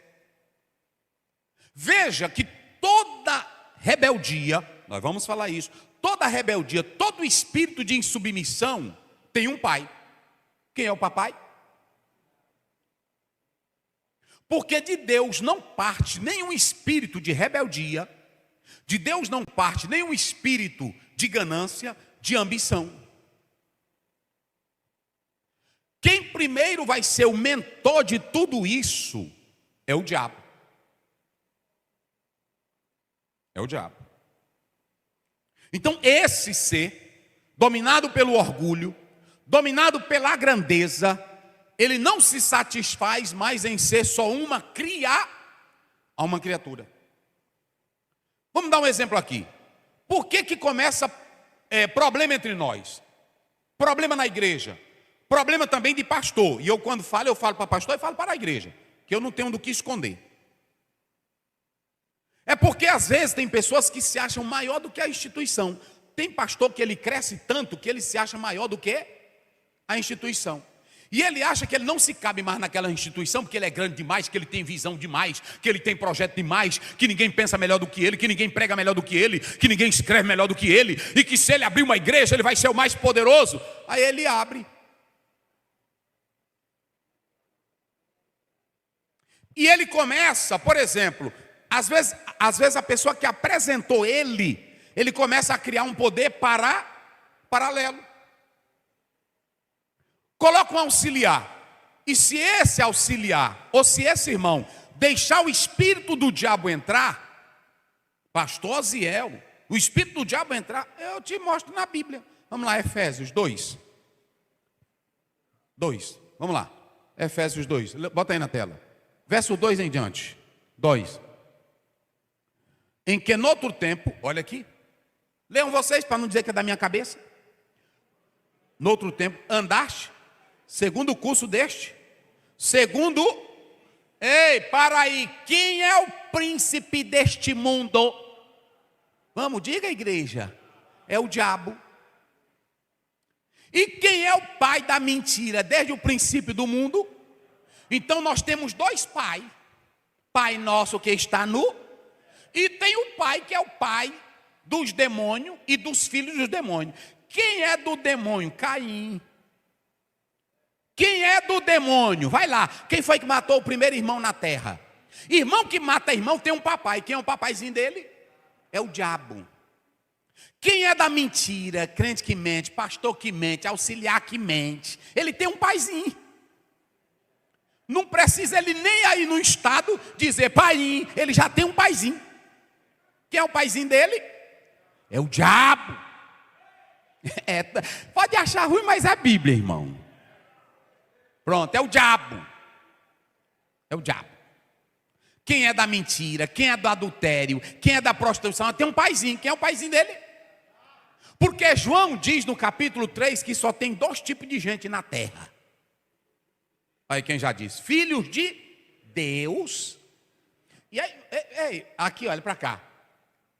Veja que toda rebeldia, nós vamos falar isso, toda rebeldia, todo espírito de insubmissão tem um pai. Quem é o papai? Porque de Deus não parte nenhum espírito de rebeldia, de Deus não parte nenhum espírito de ganância, de ambição. Quem primeiro vai ser o mentor de tudo isso é o diabo. É o diabo. Então esse ser, dominado pelo orgulho, dominado pela grandeza, ele não se satisfaz mais em ser só uma criatura. Vamos dar um exemplo aqui. Por que começa problema entre nós? Problema na igreja. Problema também de pastor. E eu quando falo, eu falo para pastor e falo para a igreja. Que eu não tenho do que esconder. É porque às vezes tem pessoas que se acham maior do que a instituição. Tem pastor que ele cresce tanto que ele se acha maior do que a instituição. E ele acha que ele não se cabe mais naquela instituição porque ele é grande demais, que ele tem visão demais, que ele tem projeto demais, que ninguém pensa melhor do que ele, que ninguém prega melhor do que ele, que ninguém escreve melhor do que ele, e que se ele abrir uma igreja ele vai ser o mais poderoso. Aí ele abre. E ele começa, por exemplo, às vezes a pessoa que apresentou ele começa a criar um poder paralelo. Coloca um auxiliar. E se esse auxiliar, ou se esse irmão, deixar o espírito do diabo entrar, pastor Ziel, o espírito do diabo entrar, eu te mostro na Bíblia. Vamos lá, Efésios 2. Vamos lá. Efésios 2. Bota aí na tela. Verso 2 em diante. 2. Em que noutro tempo, olha aqui. Leiam vocês para não dizer que é da minha cabeça. Noutro tempo, andaste segundo o curso deste. Segundo. Ei, para aí. Quem é o príncipe deste mundo? Vamos, diga, igreja. É o diabo. E quem é o pai da mentira desde o princípio do mundo? Então nós temos dois pais. Pai nosso que está no... E tem o pai que é o pai dos demônios e dos filhos dos demônios. Quem é do demônio? Caim. Quem é do demônio? Vai lá. Quem foi que matou o primeiro irmão na terra? Irmão que mata irmão tem um papai. Quem é o papaizinho dele? É o diabo. Quem é da mentira? Crente que mente, pastor que mente, auxiliar que mente. Ele tem um paizinho. Não precisa ele nem aí no estado dizer paizinho. Ele já tem um paizinho. Quem é o paizinho dele? É o diabo. Pode achar ruim, mas é a Bíblia, irmão. Pronto, é o diabo. É o diabo. Quem é da mentira, quem é do adultério, quem é da prostituição, tem um paizinho. Quem é o paizinho dele? Porque João diz no capítulo 3 que só tem dois tipos de gente na terra. Aí quem já disse? Filhos de Deus. E aí, aqui, olha para cá.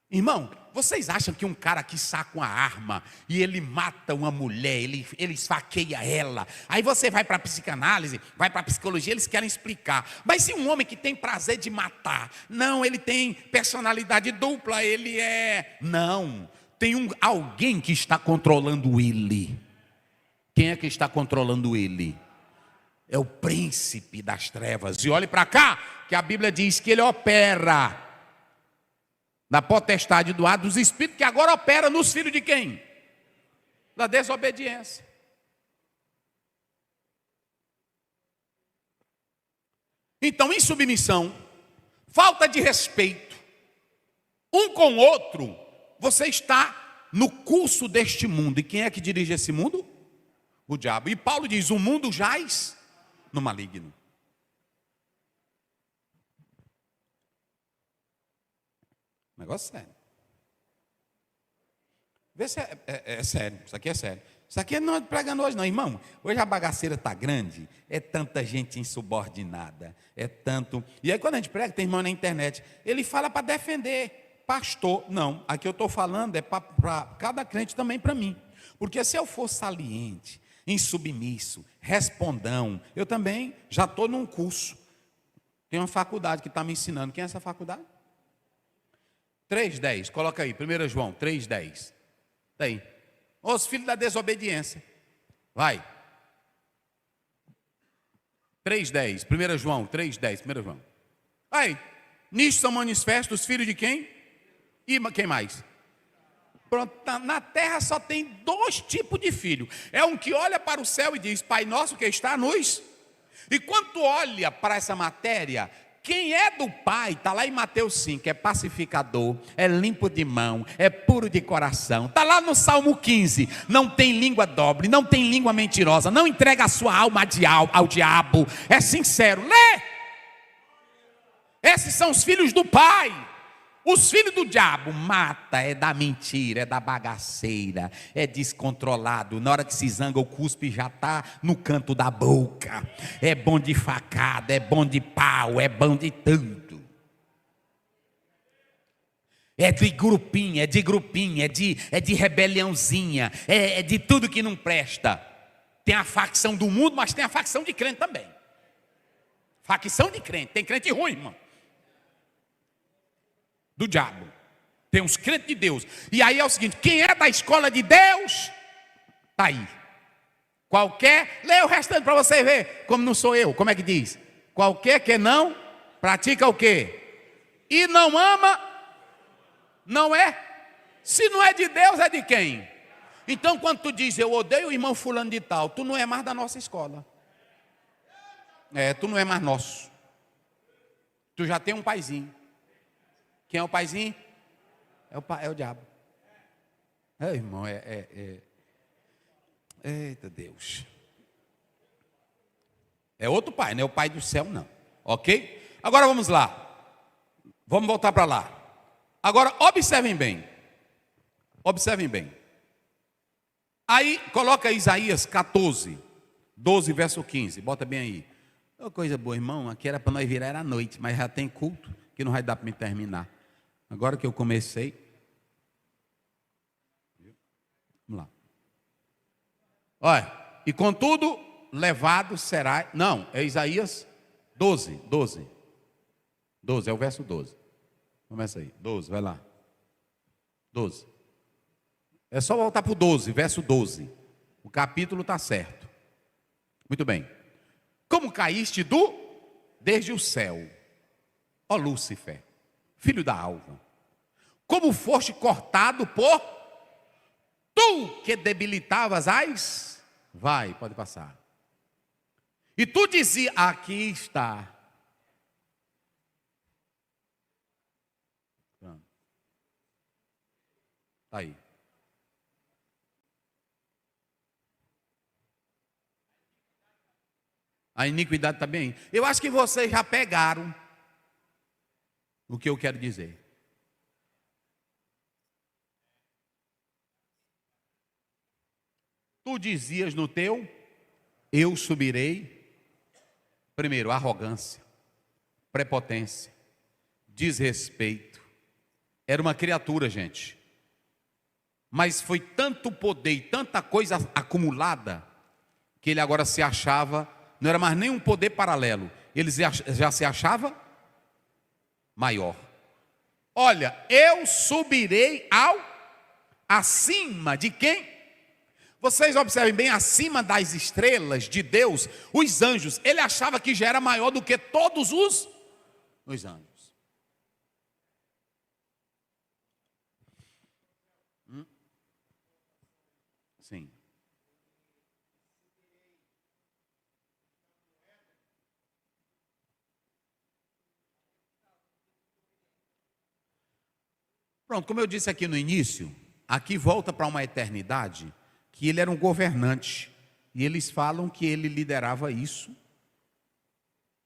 Irmão, vocês acham que um cara que saca uma arma e ele mata uma mulher, ele esfaqueia ela, aí você vai para a psicanálise, vai para a psicologia, eles querem explicar. Mas se um homem que tem prazer de matar, não, ele tem personalidade dupla, ele é... Não, tem alguém que está controlando ele. Quem é que está controlando ele? É o príncipe das trevas. E olhe para cá, que a Bíblia diz que ele opera na potestade do ar dos espíritos, que agora opera nos filhos de quem? Da desobediência. Então, insubmissão, falta de respeito, um com o outro, você está no curso deste mundo. E quem é que dirige esse mundo? O diabo. E Paulo diz, o mundo jaz no maligno. Negócio sério. Vê se é sério. Isso aqui é sério. Isso aqui não é pregando hoje não, irmão. Hoje a bagaceira está grande. É tanta gente insubordinada. É tanto... E aí quando a gente prega, tem irmão na internet. Ele fala para defender pastor. Não, aqui eu estou falando é para cada crente também para mim. Porque se eu for saliente, insubmisso, respondão, eu também já estou num curso. Tem uma faculdade que está me ensinando. Quem é essa faculdade? 3:10, coloca aí, 1 João 3:10. Está aí. Os filhos da desobediência. Vai. 3:10, 1 João 3:10, 1 João. Aí, nisto são manifestos os filhos de quem? E quem mais? Pronto, na terra só tem dois tipos de filho. É um que olha para o céu e diz: Pai nosso que está nos... E quando tu olha para essa matéria, quem é do Pai, está lá em Mateus 5, é pacificador, é limpo de mão, é puro de coração. Está lá no Salmo 15, não tem língua dobre, não tem língua mentirosa, não entrega a sua alma ao diabo, é sincero. Lê! Esses são os filhos do Pai. Os filhos do diabo mata, é da mentira, é da bagaceira, é descontrolado. Na hora que se zanga, o cuspe já está no canto da boca. É bom de facada, é bom de pau, é bom de tudo. É de grupinho, é de rebeliãozinha, é de tudo que não presta. Tem a facção do mundo, mas tem a facção de crente também. Facção de crente, tem crente ruim, irmão. Do diabo. Tem uns crentes de Deus. E aí é o seguinte: quem é da escola de Deus, está aí. Qualquer, lê o restante para você ver como não sou eu. Como é que diz? Qualquer que não pratica o quê? E não ama, não é? Se não é de Deus, é de quem? Então quando tu diz: eu odeio o irmão fulano de tal, tu não é mais da nossa escola. Tu não é mais nosso. Tu já tem um paizinho. Quem é o paizinho? É o diabo. Irmão, eita Deus. É outro pai, não é o pai do céu, não. Ok? Agora vamos lá. Vamos voltar para lá. Agora observem bem. Observem bem. Aí coloca Isaías 14, 12, verso 15. Bota bem aí. Oh, coisa boa, irmão. Aqui era para nós virar à noite, mas já tem culto que não vai dar para me terminar. Agora que eu comecei. Vamos lá. Olha, e contudo, levado será. Não, é Isaías 12, 12. 12, é o verso 12. Começa aí, 12, vai lá. 12. É só voltar para o 12, verso 12. O capítulo está certo. Muito bem. Como caíste desde o céu, ó Lúcifer, filho da alva, como foste cortado por tu que debilitavas as... Vai, pode passar. E tu dizia: aqui está. Pronto. Está aí. A iniquidade está bem aí. Eu acho que vocês já pegaram o que eu quero dizer. Tu dizias no teu: eu subirei. Primeiro, arrogância, prepotência, desrespeito. Era uma criatura, gente. Mas foi tanto poder e tanta coisa acumulada que ele agora se achava, não era mais nem um poder paralelo, ele já se achava maior. Olha, eu subirei acima de quem? Vocês observem bem, acima das estrelas de Deus, os anjos. Ele achava que já era maior do que todos os anjos. Sim. Pronto, como eu disse aqui no início, aqui volta para uma eternidade, que ele era um governante, e eles falam que ele liderava isso,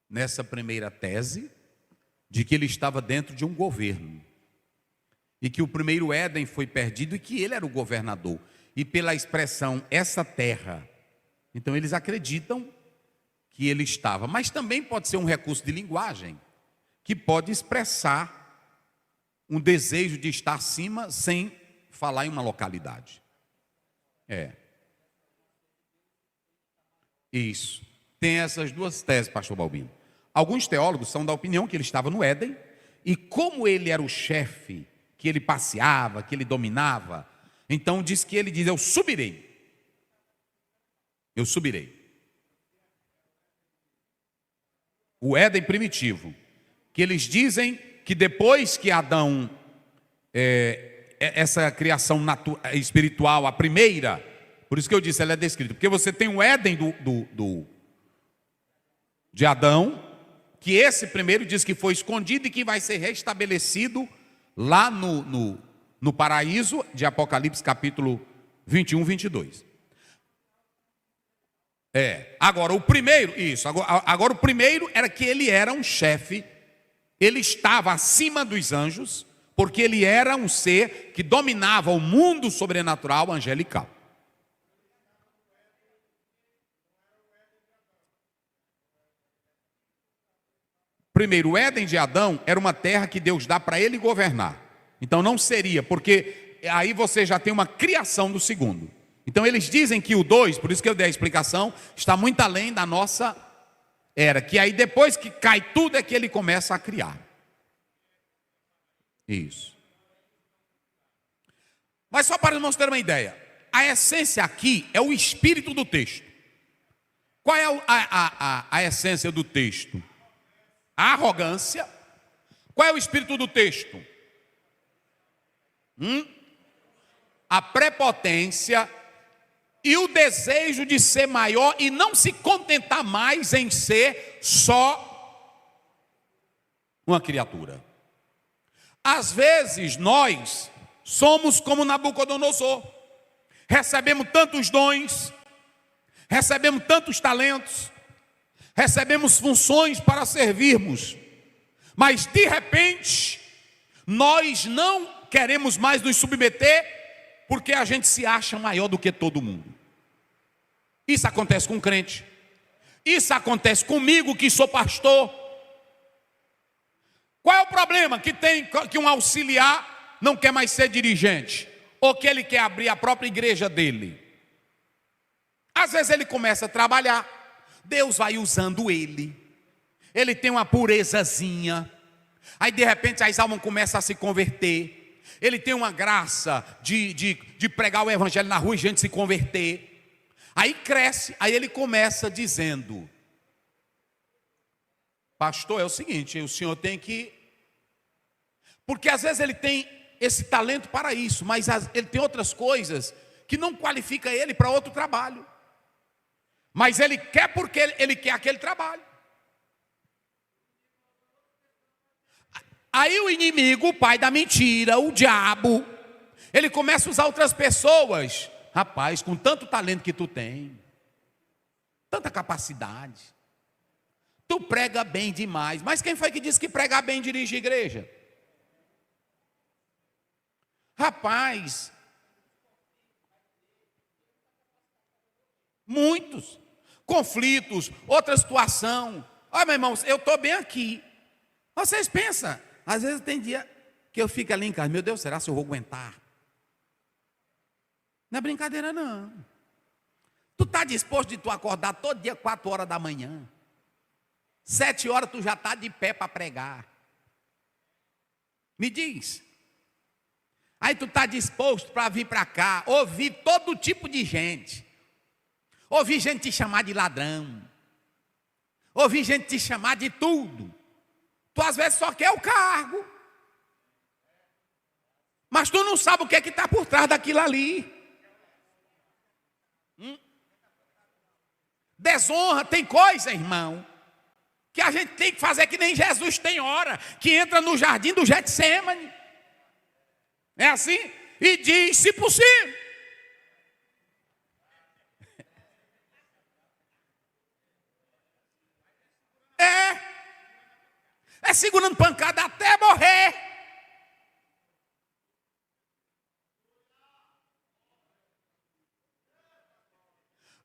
nessa primeira tese, de que ele estava dentro de um governo, e que o primeiro Éden foi perdido, e que ele era o governador, e pela expressão, essa terra, então eles acreditam que ele estava, mas também pode ser um recurso de linguagem, que pode expressar um desejo de estar acima, sem falar em uma localidade. Isso. Tem essas duas teses, pastor Balbino. Alguns teólogos são da opinião que ele estava no Éden, e como ele era o chefe, que ele passeava, que ele dominava, então diz que ele diz: eu subirei. Eu subirei. O Éden primitivo, que eles dizem que depois que Adão essa criação espiritual, a primeira, por isso que eu disse, ela é descrita. Porque você tem o Éden de Adão, que esse primeiro diz que foi escondido e que vai ser restabelecido lá no paraíso, de Apocalipse capítulo 21, 22. Agora o primeiro, agora o primeiro era que ele era um chefe, ele estava acima dos anjos, porque ele era um ser que dominava o mundo sobrenatural angelical. Primeiro, o Éden de Adão era uma terra que Deus dá para ele governar. Então não seria, porque aí você já tem uma criação do segundo. Então eles dizem que o 2, por isso que eu dei a explicação, está muito além da nossa era. Que aí depois que cai tudo é que ele começa a criar. Isso. Mas só para os irmãos terem uma ideia. A essência aqui é o espírito do texto. Qual é a essência do texto? A arrogância. Qual é o espírito do texto? A prepotência e o desejo de ser maior e não se contentar mais em ser só uma criatura. Às vezes nós somos como Nabucodonosor. Recebemos tantos dons, recebemos tantos talentos, recebemos funções para servirmos, mas de repente nós não queremos mais nos submeter porque a gente se acha maior do que todo mundo. Isso acontece com o crente. Isso acontece comigo que sou pastor. Qual é o problema? Que um auxiliar não quer mais ser dirigente, ou que ele quer abrir a própria igreja dele. Às vezes ele começa a trabalhar, Deus vai usando ele, ele tem uma purezazinha, aí de repente as almas começam a se converter, ele tem uma graça de pregar o evangelho na rua e gente se converter, aí cresce, aí ele começa dizendo: pastor, é o seguinte, o senhor tem que... Porque às vezes ele tem esse talento para isso, mas ele tem outras coisas que não qualifica ele para outro trabalho. Mas ele quer porque ele quer aquele trabalho. Aí o inimigo, o pai da mentira, o diabo, ele começa a usar outras pessoas. Rapaz, com tanto talento que tu tem, tanta capacidade, tu prega bem demais. Mas quem foi que disse que pregar bem dirige igreja? Rapaz, muitos conflitos, outra situação. Olha, meu irmão, eu estou bem aqui. Vocês pensam, às vezes tem dia que eu fico ali em casa, meu Deus, será que eu vou aguentar? Não é brincadeira não. Tu está disposto de tu acordar todo dia 4 horas da manhã, 7 horas tu já está de pé para pregar? Me diz. Aí tu está disposto para vir para cá, ouvir todo tipo de gente, ouvir gente te chamar de ladrão, ouvir gente te chamar de tudo. Tu às vezes só quer o cargo, mas tu não sabe o que é que está por trás daquilo ali. Desonra, tem coisa, irmão, que a gente tem que fazer que nem Jesus tem hora, que entra no jardim do Getsêmani. É assim? E diz, se possível. É segurando pancada até morrer.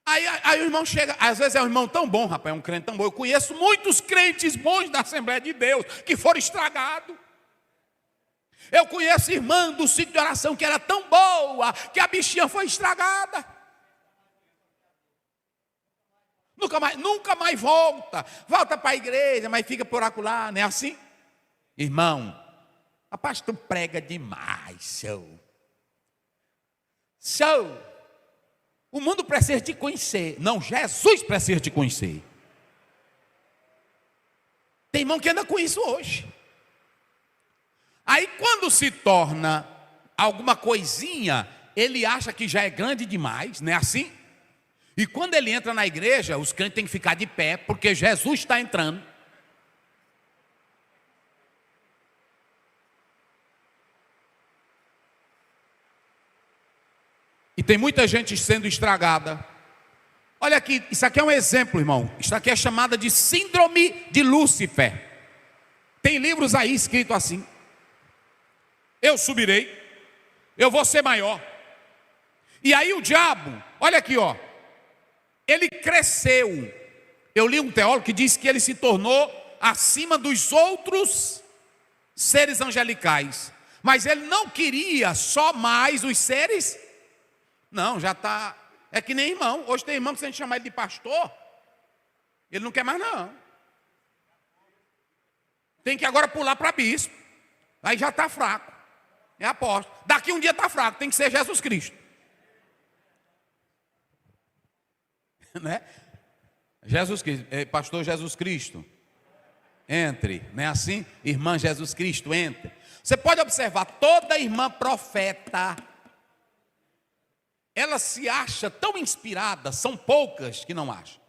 Aí o irmão chega, às vezes é um irmão tão bom, rapaz, é um crente tão bom. Eu conheço muitos crentes bons da Assembleia de Deus que foram estragados. Eu conheço irmã do sítio de oração que era tão boa que a bichinha foi estragada. Nunca mais volta para a igreja, mas fica por acolá, não é assim? Irmão, rapaz, tu prega demais, show. O mundo precisa te conhecer. Não, Jesus precisa te conhecer. Tem irmão que anda com isso hoje. Aí quando se torna alguma coisinha, ele acha que já é grande demais, não é assim? E quando ele entra na igreja, os crentes têm que ficar de pé, porque Jesus está entrando. E tem muita gente sendo estragada. Olha aqui, isso aqui é um exemplo, irmão. Isso aqui é chamada de síndrome de Lúcifer. Tem livros aí escritos assim: eu subirei, eu vou ser maior. E aí o diabo, olha aqui, ó, ele cresceu. Eu li um teólogo que disse que ele se tornou acima dos outros seres angelicais. Mas ele não queria só mais os seres. Não, já está. É que nem irmão. Hoje tem irmão que se a gente chamar ele de pastor, ele não quer mais não. Tem que agora pular para bispo. Aí já está fraco. É apóstolo. Daqui um dia está fraco, tem que ser Jesus Cristo. Né? Jesus Cristo, pastor Jesus Cristo, entre, não é assim? Irmã Jesus Cristo, entre. Você pode observar, toda irmã profeta, ela se acha tão inspirada, são poucas que não acham,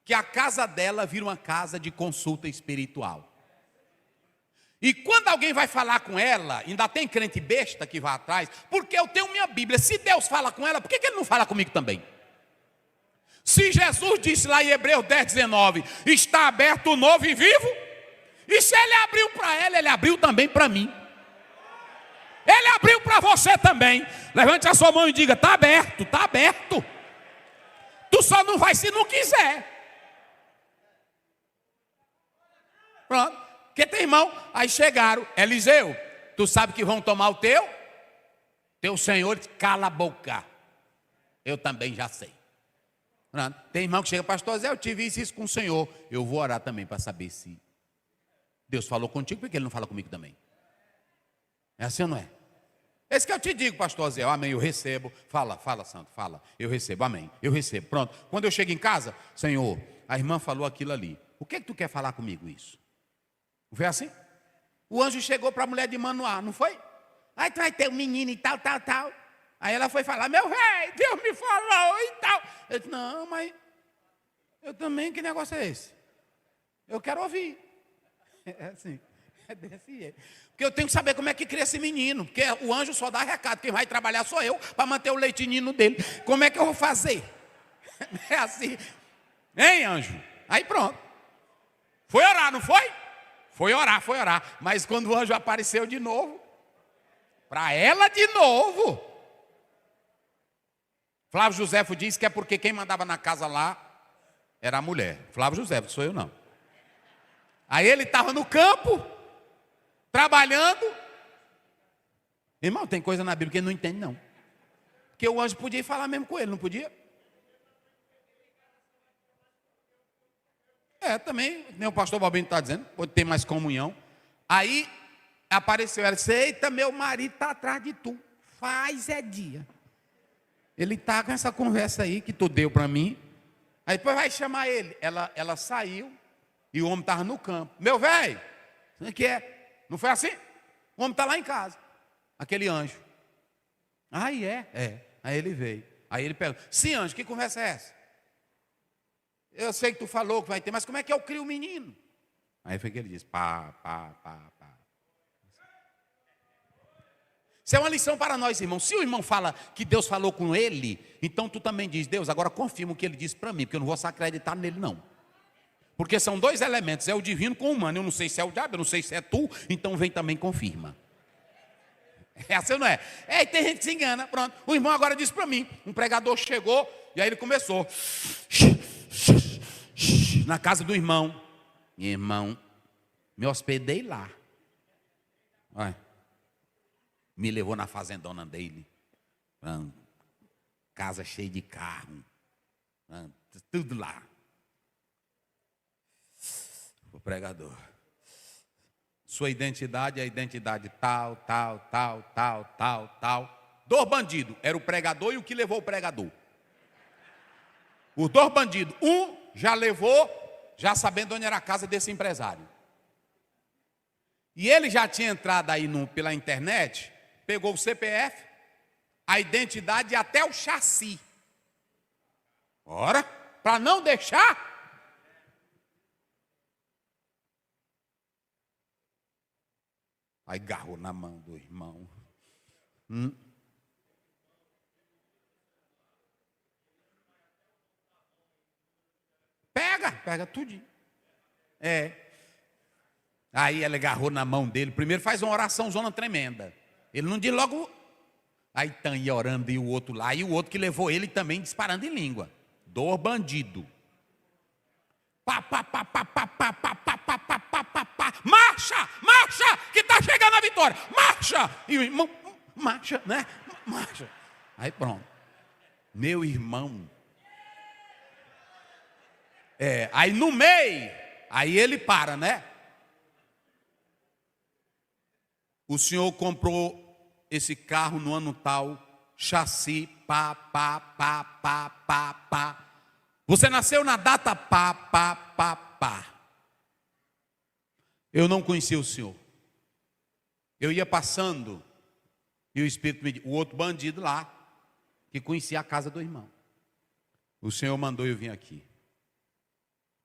que a casa dela vira uma casa de consulta espiritual. E quando alguém vai falar com ela, ainda tem crente besta que vai atrás, porque eu tenho minha Bíblia, se Deus fala com ela, por que ele não fala comigo também? Se Jesus disse lá em Hebreus 10:19, está aberto o novo e vivo, e se ele abriu para ela, ele abriu também para mim. Ele abriu para você também. Levante a sua mão e diga: está aberto, está aberto. Tu só não vai se não quiser. Pronto. Porque tem irmão, aí chegaram: Eliseu, tu sabe que vão tomar o teu senhor, cala a boca. Eu também já sei. Pronto. Tem irmão que chega: pastor Zé, eu tive isso com o senhor. Eu vou orar também para saber se Deus falou contigo, porque ele não fala comigo também. É assim ou não é? Esse que eu te digo, pastor Zé, amém, eu recebo. Fala, santo, fala, eu recebo, amém, eu recebo. Pronto, quando eu chego em casa: Senhor, a irmã falou aquilo ali, o que tu quer falar comigo isso? Não foi assim? O anjo chegou para a mulher de Manoá, não foi? Aí tu vai ter um menino e tal. Aí ela foi falar: meu velho, Deus me falou e tal. Eu disse: não, mas eu também, que negócio é esse? Eu quero ouvir. É assim, é desse jeito. Porque eu tenho que saber como é que cria esse menino. Porque o anjo só dá recado, quem vai trabalhar sou eu, para manter o leitinho dele. Como é que eu vou fazer? É assim. Hein, anjo? Aí pronto. Foi orar, não foi? Foi orar. Mas quando o anjo apareceu de novo, para ela de novo, Flávio Josefo diz que é porque quem mandava na casa lá era a mulher. Flávio Josefo, sou eu não. Aí ele estava no campo, trabalhando. Irmão, tem coisa na Bíblia que ele não entende não. Porque o anjo podia ir falar mesmo com ele, não podia? Também, nem o pastor Balbino está dizendo, pode ter mais comunhão. Aí apareceu ela e disse: eita, meu marido está atrás de tu, faz dia. Ele está com essa conversa aí que tu deu para mim. Aí depois vai chamar ele. Ela saiu e o homem estava no campo. Meu velho, o que é? Não foi assim? O homem está lá em casa, aquele anjo. Aí Aí ele veio. Aí ele pergunta: sim, anjo, que conversa é essa? Eu sei que tu falou que vai ter, mas como é que eu crio o menino? Aí foi que ele disse: pá. Isso é uma lição para nós, irmão. Se o irmão fala que Deus falou com ele, então tu também diz: Deus, agora confirma o que ele disse para mim, porque eu não vou acreditar nele não. Porque são dois elementos, é o divino com o humano. Eu não sei se é o diabo, eu não sei se é tu, então vem também confirma. É assim ou não é? Tem gente que se engana, pronto. O irmão agora disse para mim, um pregador chegou, e aí ele começou na casa do irmão. Irmão, me hospedei lá. Olha, me levou na fazendona dele. Casa cheia de carro. Tudo lá. O pregador: sua identidade é a identidade tal. Dois bandidos, era o pregador e o que levou o pregador. Os dois bandidos, um já levou, já sabendo onde era a casa desse empresário. E ele já tinha entrado aí pela internet pegou o CPF, a identidade e até o chassi. Ora, para não deixar. Aí agarrou na mão do irmão. Pega tudinho. Aí ela agarrou na mão dele. Primeiro faz uma oração zona tremenda. Ele não diz logo. Aí estão ia orando e o outro lá. E o outro que levou ele também disparando em língua. Dor bandido. Pá, pá, pá, pá, pá, pá, pá, pá, pá, pá, pá, pá, pá. Marcha, que está chegando a vitória. Marcha. E o irmão, marcha, né? Marcha. Aí pronto. Meu irmão. Aí no meio, aí ele para, né? O senhor comprou esse carro no ano tal, chassi, pá, pá, pá, pá, pá, pá. Você nasceu na data pá, pá, pá, pá. Eu não conhecia o senhor. Eu ia passando e o Espírito me disse, o outro bandido lá, que conhecia a casa do irmão. O senhor mandou eu vir aqui.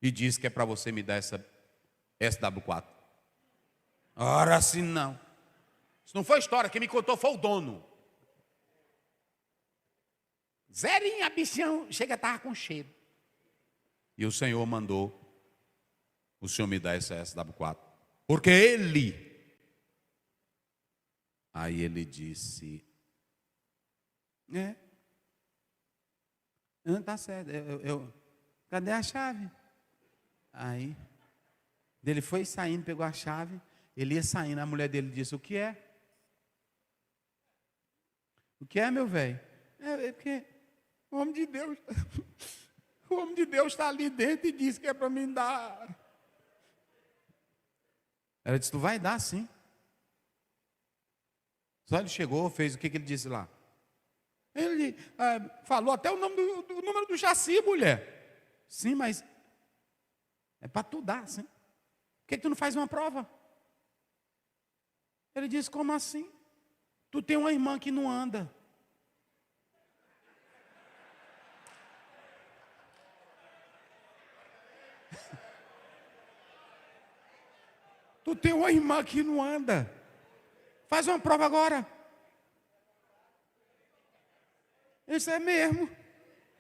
E disse que é para você me dar essa SW4. Ora, assim não. Isso não foi história, quem me contou foi o dono. Zerinha, bichão, chega a estar com cheiro. E o Senhor mandou o Senhor me dar essa SW4. Porque ele. Aí ele disse, não está certo, cadê a chave? Aí, ele foi saindo, pegou a chave, ele ia saindo, a mulher dele disse, o que é? O que é, meu velho? É porque o homem de Deus está ali dentro e disse que é para mim dar. Ela disse, tu vai dar sim. Só ele chegou, fez o que ele disse lá? Ele falou até o nome do número do chassi, mulher. Sim, mas é para tu dar, sim. Por que tu não faz uma prova? Ele disse, como assim? Tu tem uma irmã que não anda. Tu tem uma irmã que não anda. Faz uma prova agora. Isso é mesmo.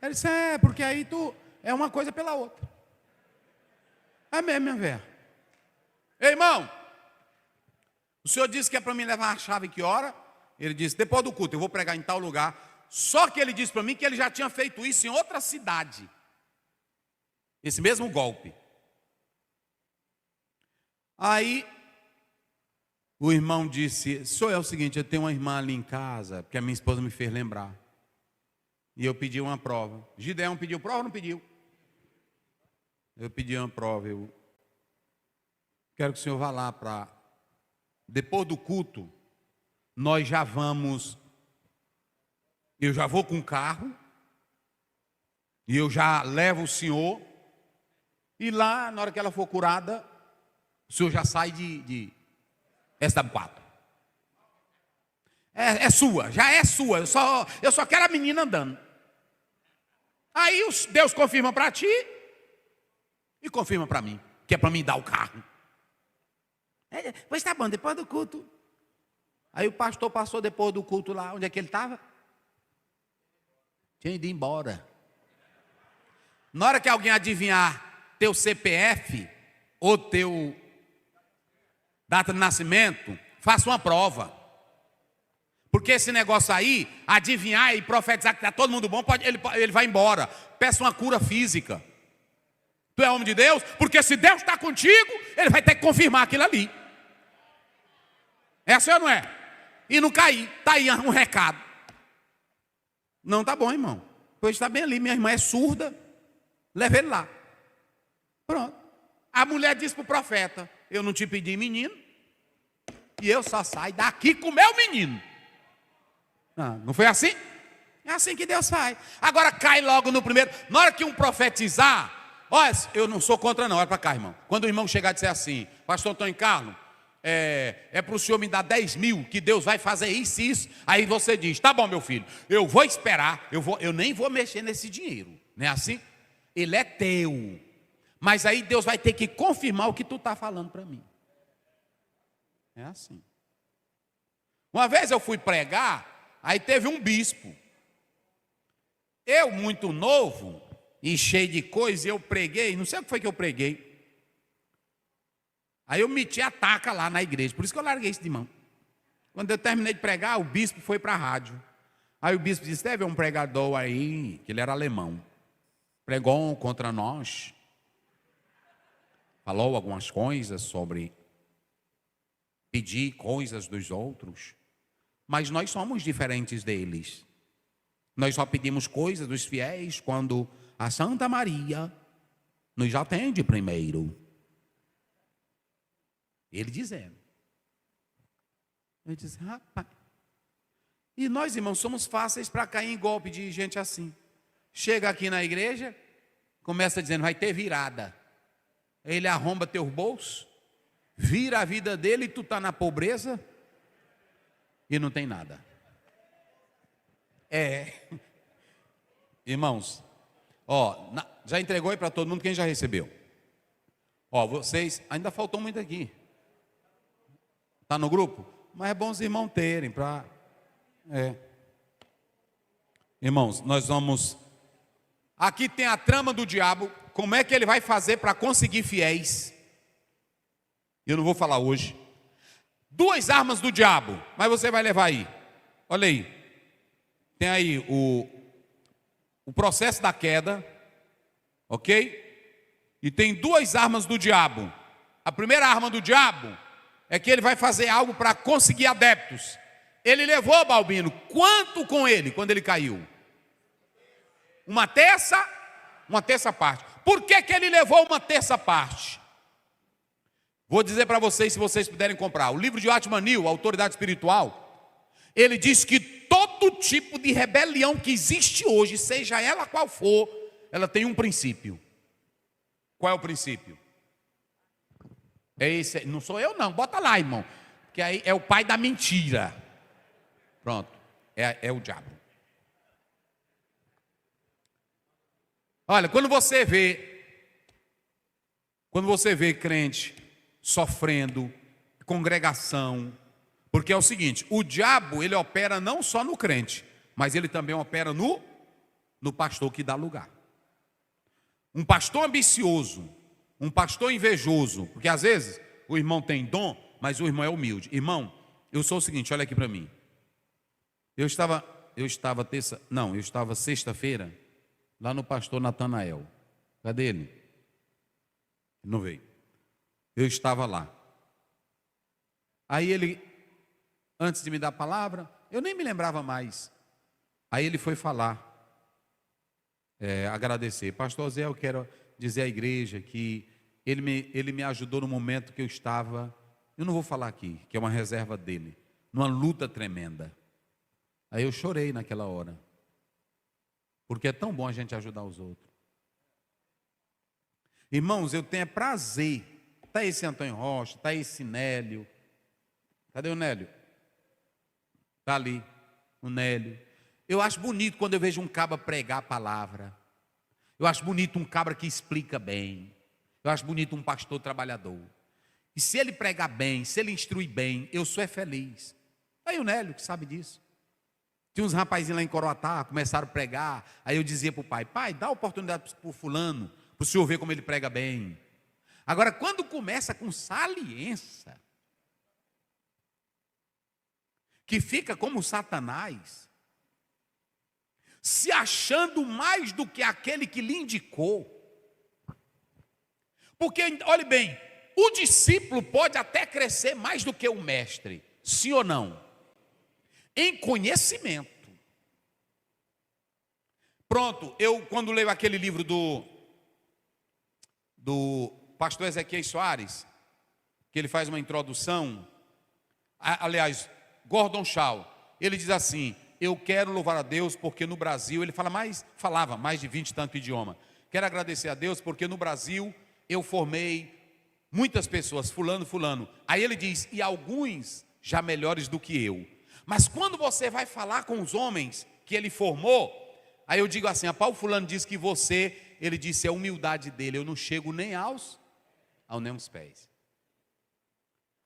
Ele disse, porque aí tu é uma coisa pela outra. É mesmo, minha velha. Ei, irmão, o senhor disse que é para mim levar a chave que hora? Ele disse, depois do culto, eu vou pregar em tal lugar. Só que ele disse para mim que ele já tinha feito isso em outra cidade. Esse mesmo golpe. Aí, o irmão disse, senhor, é o seguinte, eu tenho uma irmã ali em casa, porque a minha esposa me fez lembrar. E eu pedi uma prova. Gideão pediu prova ou não pediu? Eu pedi uma prova. Eu quero que o senhor vá lá para... Depois do culto, nós já vamos... Eu já vou com o carro. E eu já levo o senhor. E lá, na hora que ela for curada, o senhor já sai de SW4. É sua, já é sua. Eu só quero a menina andando. Aí Deus confirma para ti e confirma para mim, que é para mim dar o carro. Pois tá bom, depois do culto. Aí o pastor passou depois do culto lá, onde é que ele estava? Tinha ido embora. Na hora que alguém adivinhar teu CPF ou teu data de nascimento, faça uma prova. Porque esse negócio aí, adivinhar e profetizar que está todo mundo bom, ele vai embora. Peça uma cura física. Tu é homem de Deus? Porque se Deus está contigo, ele vai ter que confirmar aquilo ali. É assim ou não é? E não cair. Está aí um recado. Não, tá bom, irmão. Pois está bem ali, minha irmã é surda. Leva ele lá. Pronto. A mulher disse para o profeta, eu não te pedi menino, e eu só saio daqui com o meu menino. Não foi assim? É assim que Deus faz. Agora cai logo no primeiro. Na hora que um profetizar, olha, eu não sou contra não, olha para cá, irmão. Quando o irmão chegar e disser assim, pastor Antônio Carlos, é para o senhor me dar 10 mil, que Deus vai fazer isso e isso. Aí você diz, tá bom, meu filho, eu vou esperar, eu nem vou mexer nesse dinheiro. Não é assim? Ele é teu. Mas aí Deus vai ter que confirmar o que tu está falando para mim. É assim. Uma vez eu fui pregar, aí teve um bispo. Eu, muito novo e cheio de coisa, eu preguei, não sei o que foi que eu preguei. Aí eu meti a taca lá na igreja, por isso que eu larguei isso de mão. Quando eu terminei de pregar, o bispo foi para a rádio. Aí o bispo disse, teve um pregador aí, que ele era alemão, pregou contra nós, falou algumas coisas sobre pedir coisas dos outros, mas nós somos diferentes deles. Nós só pedimos coisas dos fiéis quando a Santa Maria nos atende primeiro. Ele dizendo. Eu disse, rapaz. E nós, irmãos, somos fáceis para cair em golpe de gente assim. Chega aqui na igreja, começa dizendo, vai ter virada. Ele arromba teus bolsos, vira a vida dele e tu está na pobreza e não tem nada. Irmãos, já entregou aí para todo mundo, quem já recebeu? Vocês, ainda faltou muito aqui. Está no grupo? Mas é bom os irmãos terem para... Irmãos, nós vamos... Aqui tem a trama do diabo. Como é que ele vai fazer para conseguir fiéis? Eu não vou falar hoje. 2 armas do diabo, mas você vai levar aí. Olha aí. Tem aí o processo da queda, ok? E tem 2 armas do diabo. A primeira arma do diabo é que ele vai fazer algo para conseguir adeptos. Ele levou Balbino, quanto com ele quando ele caiu? Uma terça parte. Por que ele levou uma terça parte? Vou dizer para vocês, se vocês puderem comprar. O livro de Atman Neal, Autoridade Espiritual, ele diz que todo tipo de rebelião que existe hoje, seja ela qual for, ela tem um princípio. Qual é o princípio? É esse, não sou eu não, bota lá, irmão. Porque aí é o pai da mentira. Pronto, é o diabo. Olha, quando você vê crente sofrendo, congregação, porque é o seguinte, o diabo, ele opera não só no crente, mas ele também opera no pastor que dá lugar. Um pastor ambicioso, um pastor invejoso, porque às vezes o irmão tem dom, mas o irmão é humilde. Irmão, eu sou o seguinte, olha aqui para mim. Eu estava sexta-feira lá no pastor Natanael. Cadê ele? Ele não veio. Eu estava lá. Aí ele, antes de me dar a palavra, eu nem me lembrava mais. Aí ele foi falar, agradecer. Pastor Zé, eu quero dizer à igreja que ele me ajudou no momento que eu estava, eu não vou falar aqui, que é uma reserva dele, numa luta tremenda. Aí eu chorei naquela hora. Porque é tão bom a gente ajudar os outros. Irmãos, eu tenho prazer. Está esse Antônio Rocha, está esse Nélio. Cadê o Nélio? Está ali, o Nélio. Eu acho bonito quando eu vejo um cabra pregar a palavra. Eu acho bonito um cabra que explica bem. Eu acho bonito um pastor trabalhador. E se ele pregar bem, se ele instruir bem, eu sou feliz. Aí o Nélio que sabe disso. Tinha uns rapazinhos lá em Coroatá, começaram a pregar. Aí eu dizia para o pai, dá oportunidade para o fulano, para o senhor ver como ele prega bem. Agora, quando começa com saliência, que fica como Satanás, se achando mais do que aquele que lhe indicou. Porque, olhe bem, o discípulo pode até crescer mais do que o mestre, sim ou não? Em conhecimento. Pronto, eu quando leio aquele livro do pastor Ezequiel Soares, que ele faz uma introdução, aliás, Gordon Shaw, ele diz assim, eu quero louvar a Deus porque no Brasil, ele falava mais de 20 e tanto idioma, quero agradecer a Deus porque no Brasil eu formei Muitas pessoas, fulano, fulano. Aí ele diz, e alguns já melhores do que eu. Mas quando você vai falar com os homens que ele formou, aí eu digo assim, o fulano diz que você, ele disse, é a humildade dele, eu não chego nem nem aos pés.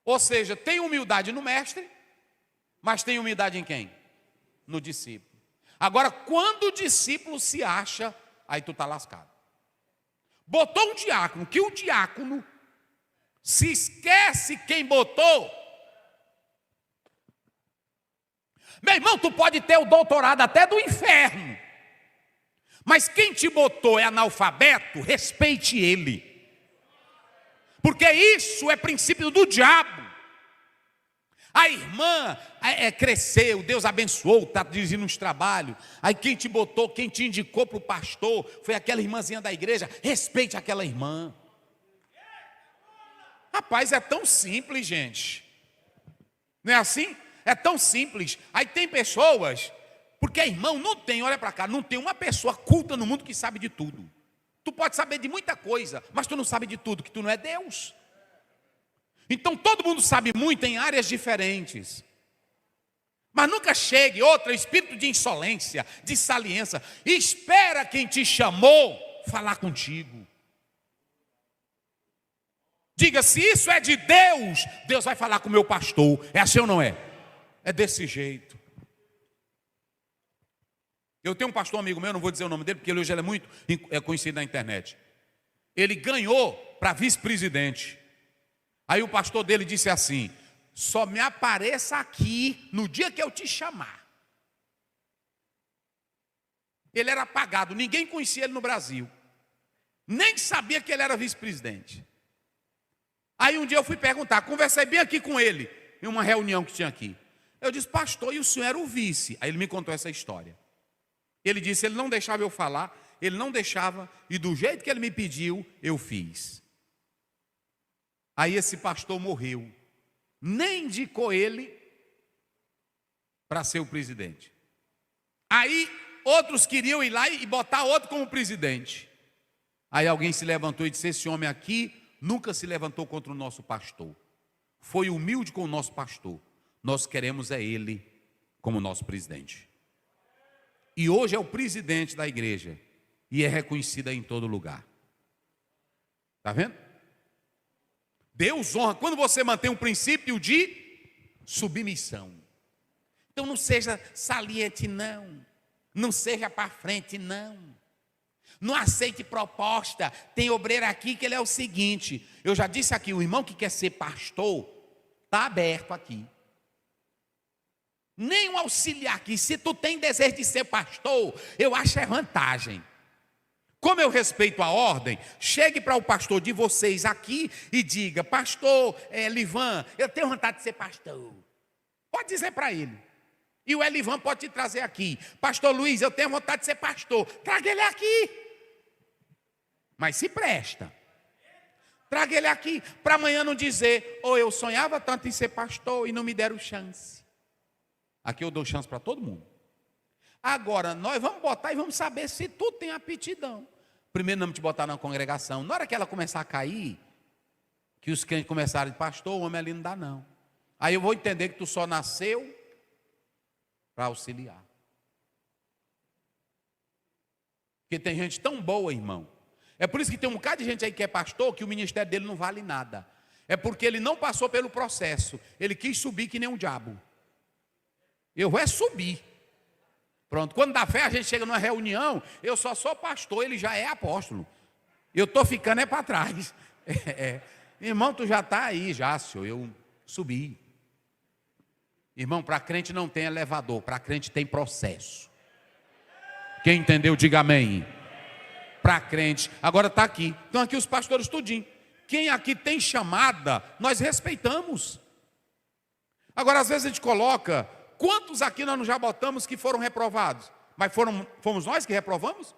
Ou seja, tem humildade no mestre, mas tem humildade em quem? No discípulo. Agora, quando o discípulo se acha, aí tu está lascado. Botou um diácono, que o diácono se esquece quem botou. Meu irmão, tu pode ter o doutorado até do inferno, mas quem te botou é analfabeto, respeite ele. Porque isso é princípio do diabo. A irmã cresceu, Deus abençoou, está dirigindo uns trabalhos. Aí quem te botou, quem te indicou para o pastor, foi aquela irmãzinha da igreja. Respeite aquela irmã. Rapaz, é tão simples, gente. Não é assim? É tão simples. Aí tem pessoas, porque irmão, não tem, olha para cá, não tem uma pessoa culta no mundo que sabe de tudo. Tu pode saber de muita coisa, mas tu não sabe de tudo, que tu não é Deus. Então todo mundo sabe muito em áreas diferentes. Mas nunca chegue outro espírito de insolência, de saliência. Espera quem te chamou falar contigo. Diga, se isso é de Deus, Deus vai falar com o meu pastor. É assim ou não é? É desse jeito. Eu tenho um pastor amigo meu, não vou dizer o nome dele, porque ele hoje é muito conhecido na internet. Ele ganhou para vice-presidente. Aí o pastor dele disse assim, só me apareça aqui no dia que eu te chamar. Ele era apagado, ninguém conhecia ele no Brasil. Nem sabia que ele era vice-presidente. Aí um dia eu fui perguntar, conversei bem aqui com ele, em uma reunião que tinha aqui. Eu disse, pastor, e o senhor era o vice? Aí ele me contou essa história. Ele disse, ele não deixava eu falar, ele não deixava, e do jeito que ele me pediu, eu fiz. Aí esse pastor morreu. Nem indicou ele para ser o presidente. Aí outros queriam ir lá e botar outro como presidente. Aí alguém se levantou e disse, esse homem aqui nunca se levantou contra o nosso pastor. Foi humilde com o nosso pastor. Nós queremos é ele como nosso presidente. E hoje é o presidente da igreja. E é reconhecido em todo lugar. Está vendo? Deus honra quando você mantém um princípio de submissão. Então não seja saliente, não. Não seja para frente, não. Não aceite proposta. Tem obreiro aqui que ele é o seguinte. Eu já disse aqui, o irmão que quer ser pastor, está aberto aqui. Nem um auxiliar aqui. Se tu tem desejo de ser pastor, eu acho é vantagem. Como eu respeito a ordem, chegue para o pastor de vocês aqui e diga, pastor Elivan, eu tenho vontade de ser pastor. Pode dizer para ele. E o Elivan pode te trazer aqui. Pastor Luiz, eu tenho vontade de ser pastor. Traga ele aqui. Mas se presta. Traga ele aqui para amanhã não dizer, eu sonhava tanto em ser pastor e não me deram chance. Aqui eu dou chance para todo mundo. Agora, nós vamos botar e vamos saber se tu tem aptidão. Primeiro, não te botar na congregação. Na hora que ela começar a cair, que os crentes começarem de pastor, o homem ali não dá não. Aí eu vou entender que tu só nasceu para auxiliar. Porque tem gente tão boa, irmão. É por isso que tem um bocado de gente aí que é pastor, que o ministério dele não vale nada. É porque ele não passou pelo processo. Ele quis subir que nem um diabo. Eu vou subir. Pronto, quando dá fé a gente chega numa reunião, eu só sou pastor, ele já é apóstolo. Eu estou ficando para trás. Irmão, tu já está aí, já, senhor, eu subi. Irmão, para crente não tem elevador, para crente tem processo. Quem entendeu, diga amém. Para crente, agora está aqui. Estão aqui os pastores tudinho. Quem aqui tem chamada, nós respeitamos. Agora, às vezes a gente coloca... Quantos aqui nós já botamos que foram reprovados? Mas fomos nós que reprovamos?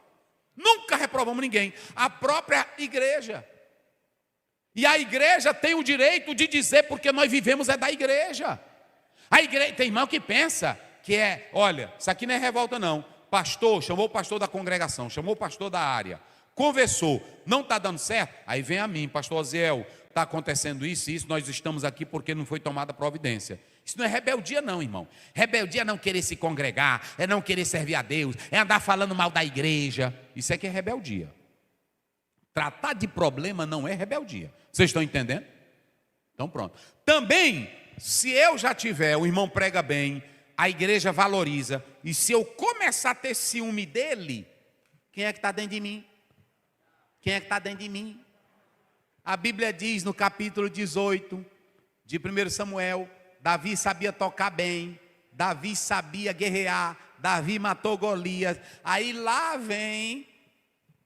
Nunca reprovamos ninguém. A própria igreja. E a igreja tem o direito de dizer, porque nós vivemos é da igreja. A igreja, tem irmão que pensa que olha, isso aqui não é revolta não. Pastor, chamou o pastor da congregação, chamou o pastor da área. Conversou, não está dando certo? Aí vem a mim, pastor Oziel. está acontecendo isso e isso, nós estamos aqui porque não foi tomada providência. Isso não é rebeldia não, irmão. Rebeldia é não querer se congregar, é não querer servir a Deus, é andar falando mal da igreja. Isso é que é rebeldia. Tratar de problema não é rebeldia. Vocês estão entendendo? Então pronto. Também, se eu já tiver, o irmão prega bem, a igreja valoriza, e se eu começar a ter ciúme dele, quem é que está dentro de mim? Quem é que está dentro de mim? A Bíblia diz no capítulo 18 de 1 Samuel, Davi sabia tocar bem, Davi sabia guerrear, Davi matou Golias. Aí lá vem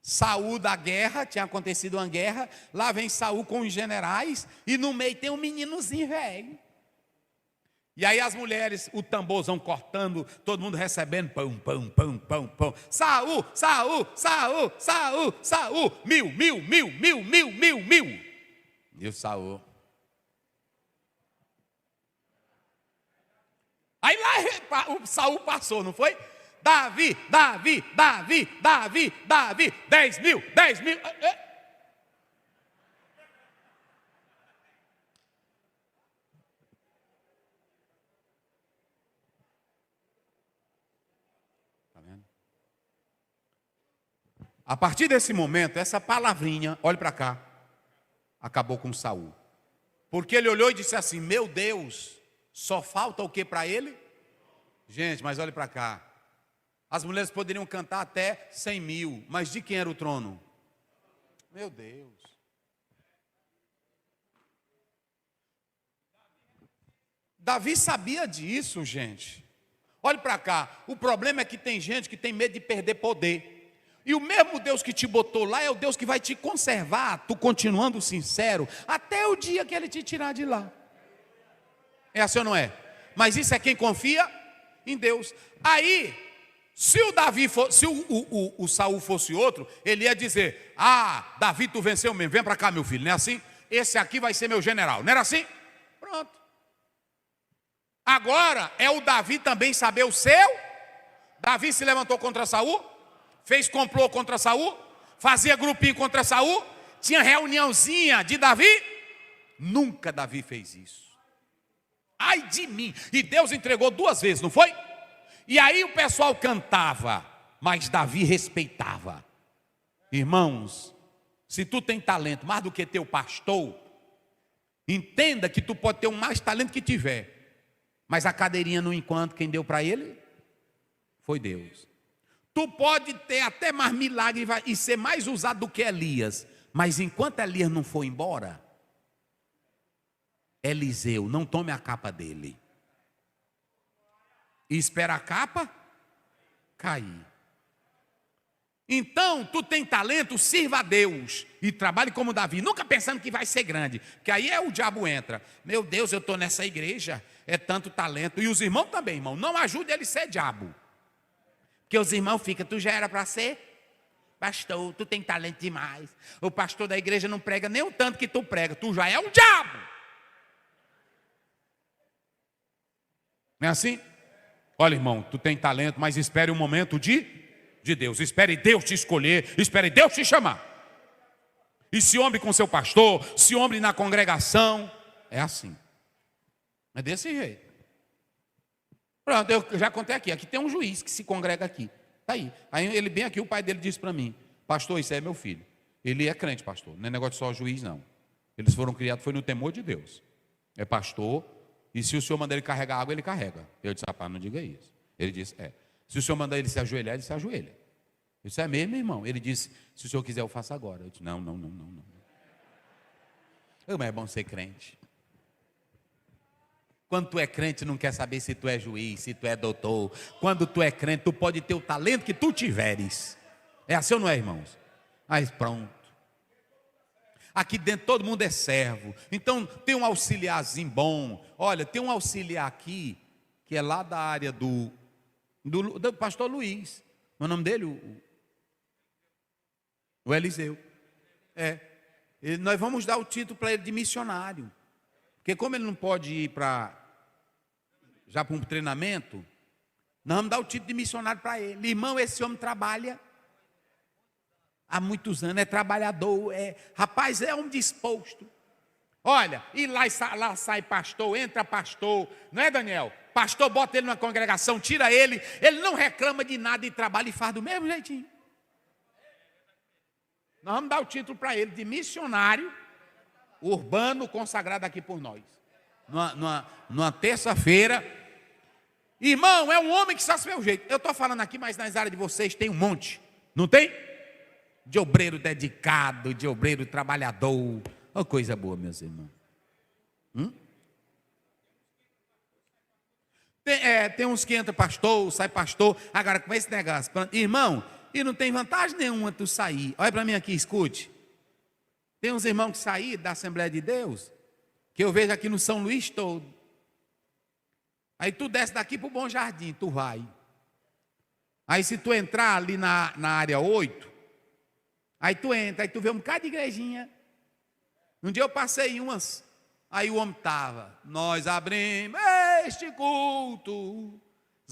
Saul da guerra, tinha acontecido uma guerra, lá vem Saul com os generais, e no meio tem um meninozinho velho. E aí as mulheres, o tamborzão cortando, todo mundo recebendo, pão, pão, pão, pão, pão. Saul, Saul, Saul, Saul, Saul, mil. E o Saul. Aí lá o Saul passou, não foi? Davi, 10 mil. Tá vendo? A partir desse momento, essa palavrinha, olhe para cá, acabou com Saul. Porque ele olhou e disse assim: meu Deus, só falta o que para ele? Gente, mas olhe para cá. As mulheres poderiam cantar até 100 mil, mas de quem era o trono? Meu Deus. Davi sabia disso, gente. Olhe para cá. O problema é que tem gente que tem medo de perder poder. E o mesmo Deus que te botou lá é o Deus que vai te conservar, tu continuando sincero, até o dia que Ele te tirar de lá. É assim ou não é? Mas isso é quem confia em Deus. Aí, se o Davi se o Saul fosse outro, ele ia dizer: ah, Davi, tu venceu mesmo, vem para cá, meu filho, não é assim? Esse aqui vai ser meu general, não era assim? Pronto. Agora é o Davi também saber o seu. Davi se levantou contra Saul, fez complô contra Saul, fazia grupinho contra Saul, tinha reuniãozinha de Davi. Nunca Davi fez isso. Ai de mim. E Deus entregou 2 vezes, não foi? E aí o pessoal cantava, mas Davi respeitava. Irmãos, se tu tem talento mais do que teu pastor, entenda que tu pode ter o mais talento que tiver, mas a cadeirinha no enquanto, quem deu para ele foi Deus. Tu pode ter até mais milagre e ser mais usado do que Elias, mas enquanto Elias não for embora, Eliseu, não tome a capa dele. E espera a capa cair. Então, tu tem talento, sirva a Deus e trabalhe como Davi, nunca pensando que vai ser grande, que aí o diabo entra. Meu Deus, eu estou nessa igreja, é tanto talento. E os irmãos também, irmão, não ajude ele a ser diabo. Porque os irmãos ficam: tu já era para ser pastor, tu tem talento demais. O pastor da igreja não prega nem o tanto que tu prega, tu já é um diabo. Não é assim? Olha, irmão, tu tem talento, mas espere um momento de Deus. Espere Deus te escolher, espere Deus te chamar. E se homem com seu pastor, se homem na congregação, é assim. É desse jeito. Pronto, eu já contei aqui. Aqui tem um juiz que se congrega aqui. Está aí. Aí ele bem aqui, o pai dele disse para mim: pastor, isso é meu filho. Ele é crente, pastor. Não é negócio de só juiz, não. Eles foram criados, foi no temor de Deus. É pastor. E se o senhor mandar ele carregar água, ele carrega. Eu disse: rapaz, não diga isso. Ele disse: é. Se o senhor mandar ele se ajoelhar, ele se ajoelha. Isso é mesmo, irmão. Ele disse: se o senhor quiser, eu faço agora. Eu disse: não. Mas é bom ser crente. Quando tu é crente, não quer saber se tu é juiz, se tu é doutor. Quando tu é crente, tu pode ter o talento que tu tiveres. É assim ou não é, irmãos? Mas pronto. Aqui dentro todo mundo é servo. Então tem um auxiliarzinho bom. Olha, tem um auxiliar aqui, que é lá da área do pastor Luiz. O nome dele? O Eliseu. Nós vamos dar o título para ele de missionário. Porque como ele não pode ir já para um treinamento, nós vamos dar o título de missionário para ele. Irmão, esse homem trabalha há muitos anos, é trabalhador, rapaz, é um disposto. Olha, e lá sai pastor, entra pastor, não é, Daniel? Pastor bota ele numa congregação, tira ele não reclama de nada e trabalha e faz do mesmo jeitinho. Nós vamos dar o título para ele de missionário urbano consagrado aqui por nós. Numa terça-feira. Irmão, é um homem que sabe o seu jeito. Eu estou falando aqui, mas nas áreas de vocês tem um monte. Não tem? De obreiro dedicado, de obreiro trabalhador. Uma coisa boa, meus irmãos. Tem uns que entra pastor, sai pastor. Agora, com esse negócio, irmão, e não tem vantagem nenhuma tu sair. Olha para mim aqui, escute. Tem uns irmãos que saíram da Assembleia de Deus, que eu vejo aqui no São Luís todo. Aí tu desce daqui para o Bom Jardim, tu vai. Aí se tu entrar ali na área 8, aí tu entra, aí tu vê um bocado de igrejinha. Um dia eu passei em umas, aí o homem estava, nós abrimos este culto,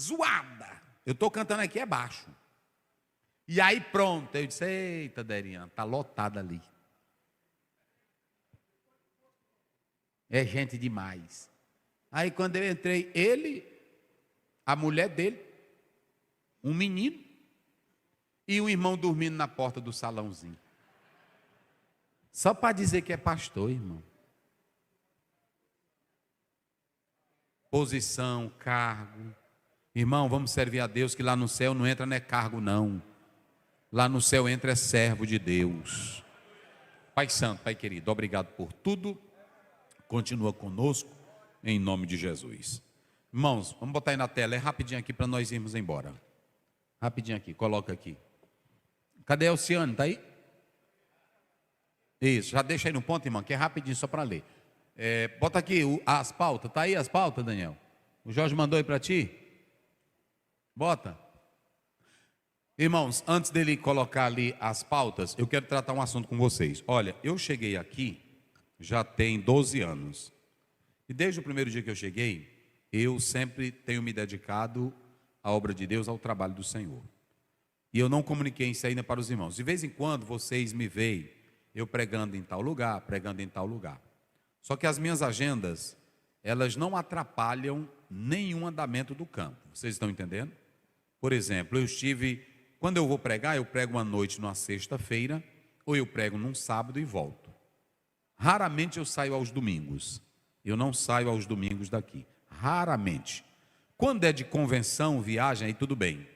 zoada. Eu estou cantando aqui, é baixo. E aí pronto, eu disse, eita, Derian, está lotado ali. É gente demais. Aí quando eu entrei, ele, a mulher dele, um menino e um irmão dormindo na porta do salãozinho. Só para dizer que é pastor, irmão. Posição, cargo. Irmão, vamos servir a Deus, que lá no céu não entra, não é cargo não. Lá no céu entra é servo de Deus. Pai Santo, Pai querido, obrigado por tudo. Continua conosco, em nome de Jesus. Irmãos, vamos botar aí na tela, é rapidinho aqui para nós irmos embora. Rapidinho aqui, coloca aqui. Cadê a Alciane? Está aí? Isso, já deixa aí no ponto, irmão, que é rapidinho só para ler. Bota aqui as pautas, está aí as pautas, Daniel? O Jorge mandou aí para ti? Bota. Irmãos, antes dele colocar ali as pautas, eu quero tratar um assunto com vocês. Olha, eu cheguei aqui já tem 12 anos. E desde o primeiro dia que eu cheguei, eu sempre tenho me dedicado à obra de Deus, ao trabalho do Senhor. E eu não comuniquei isso ainda para os irmãos. De vez em quando vocês me veem eu pregando em tal lugar, pregando em tal lugar. Só que as minhas agendas, elas não atrapalham nenhum andamento do campo. Vocês estão entendendo? Por exemplo, quando eu vou pregar, eu prego uma noite numa sexta-feira, ou eu prego num sábado e volto. Raramente eu saio aos domingos. Eu não saio aos domingos daqui. Raramente. Quando é de convenção, viagem, aí tudo bem.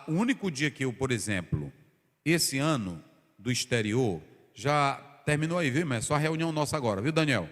O único dia que eu, por exemplo, esse ano do exterior, já terminou aí, viu, mas é só a reunião nossa agora, viu, Daniel?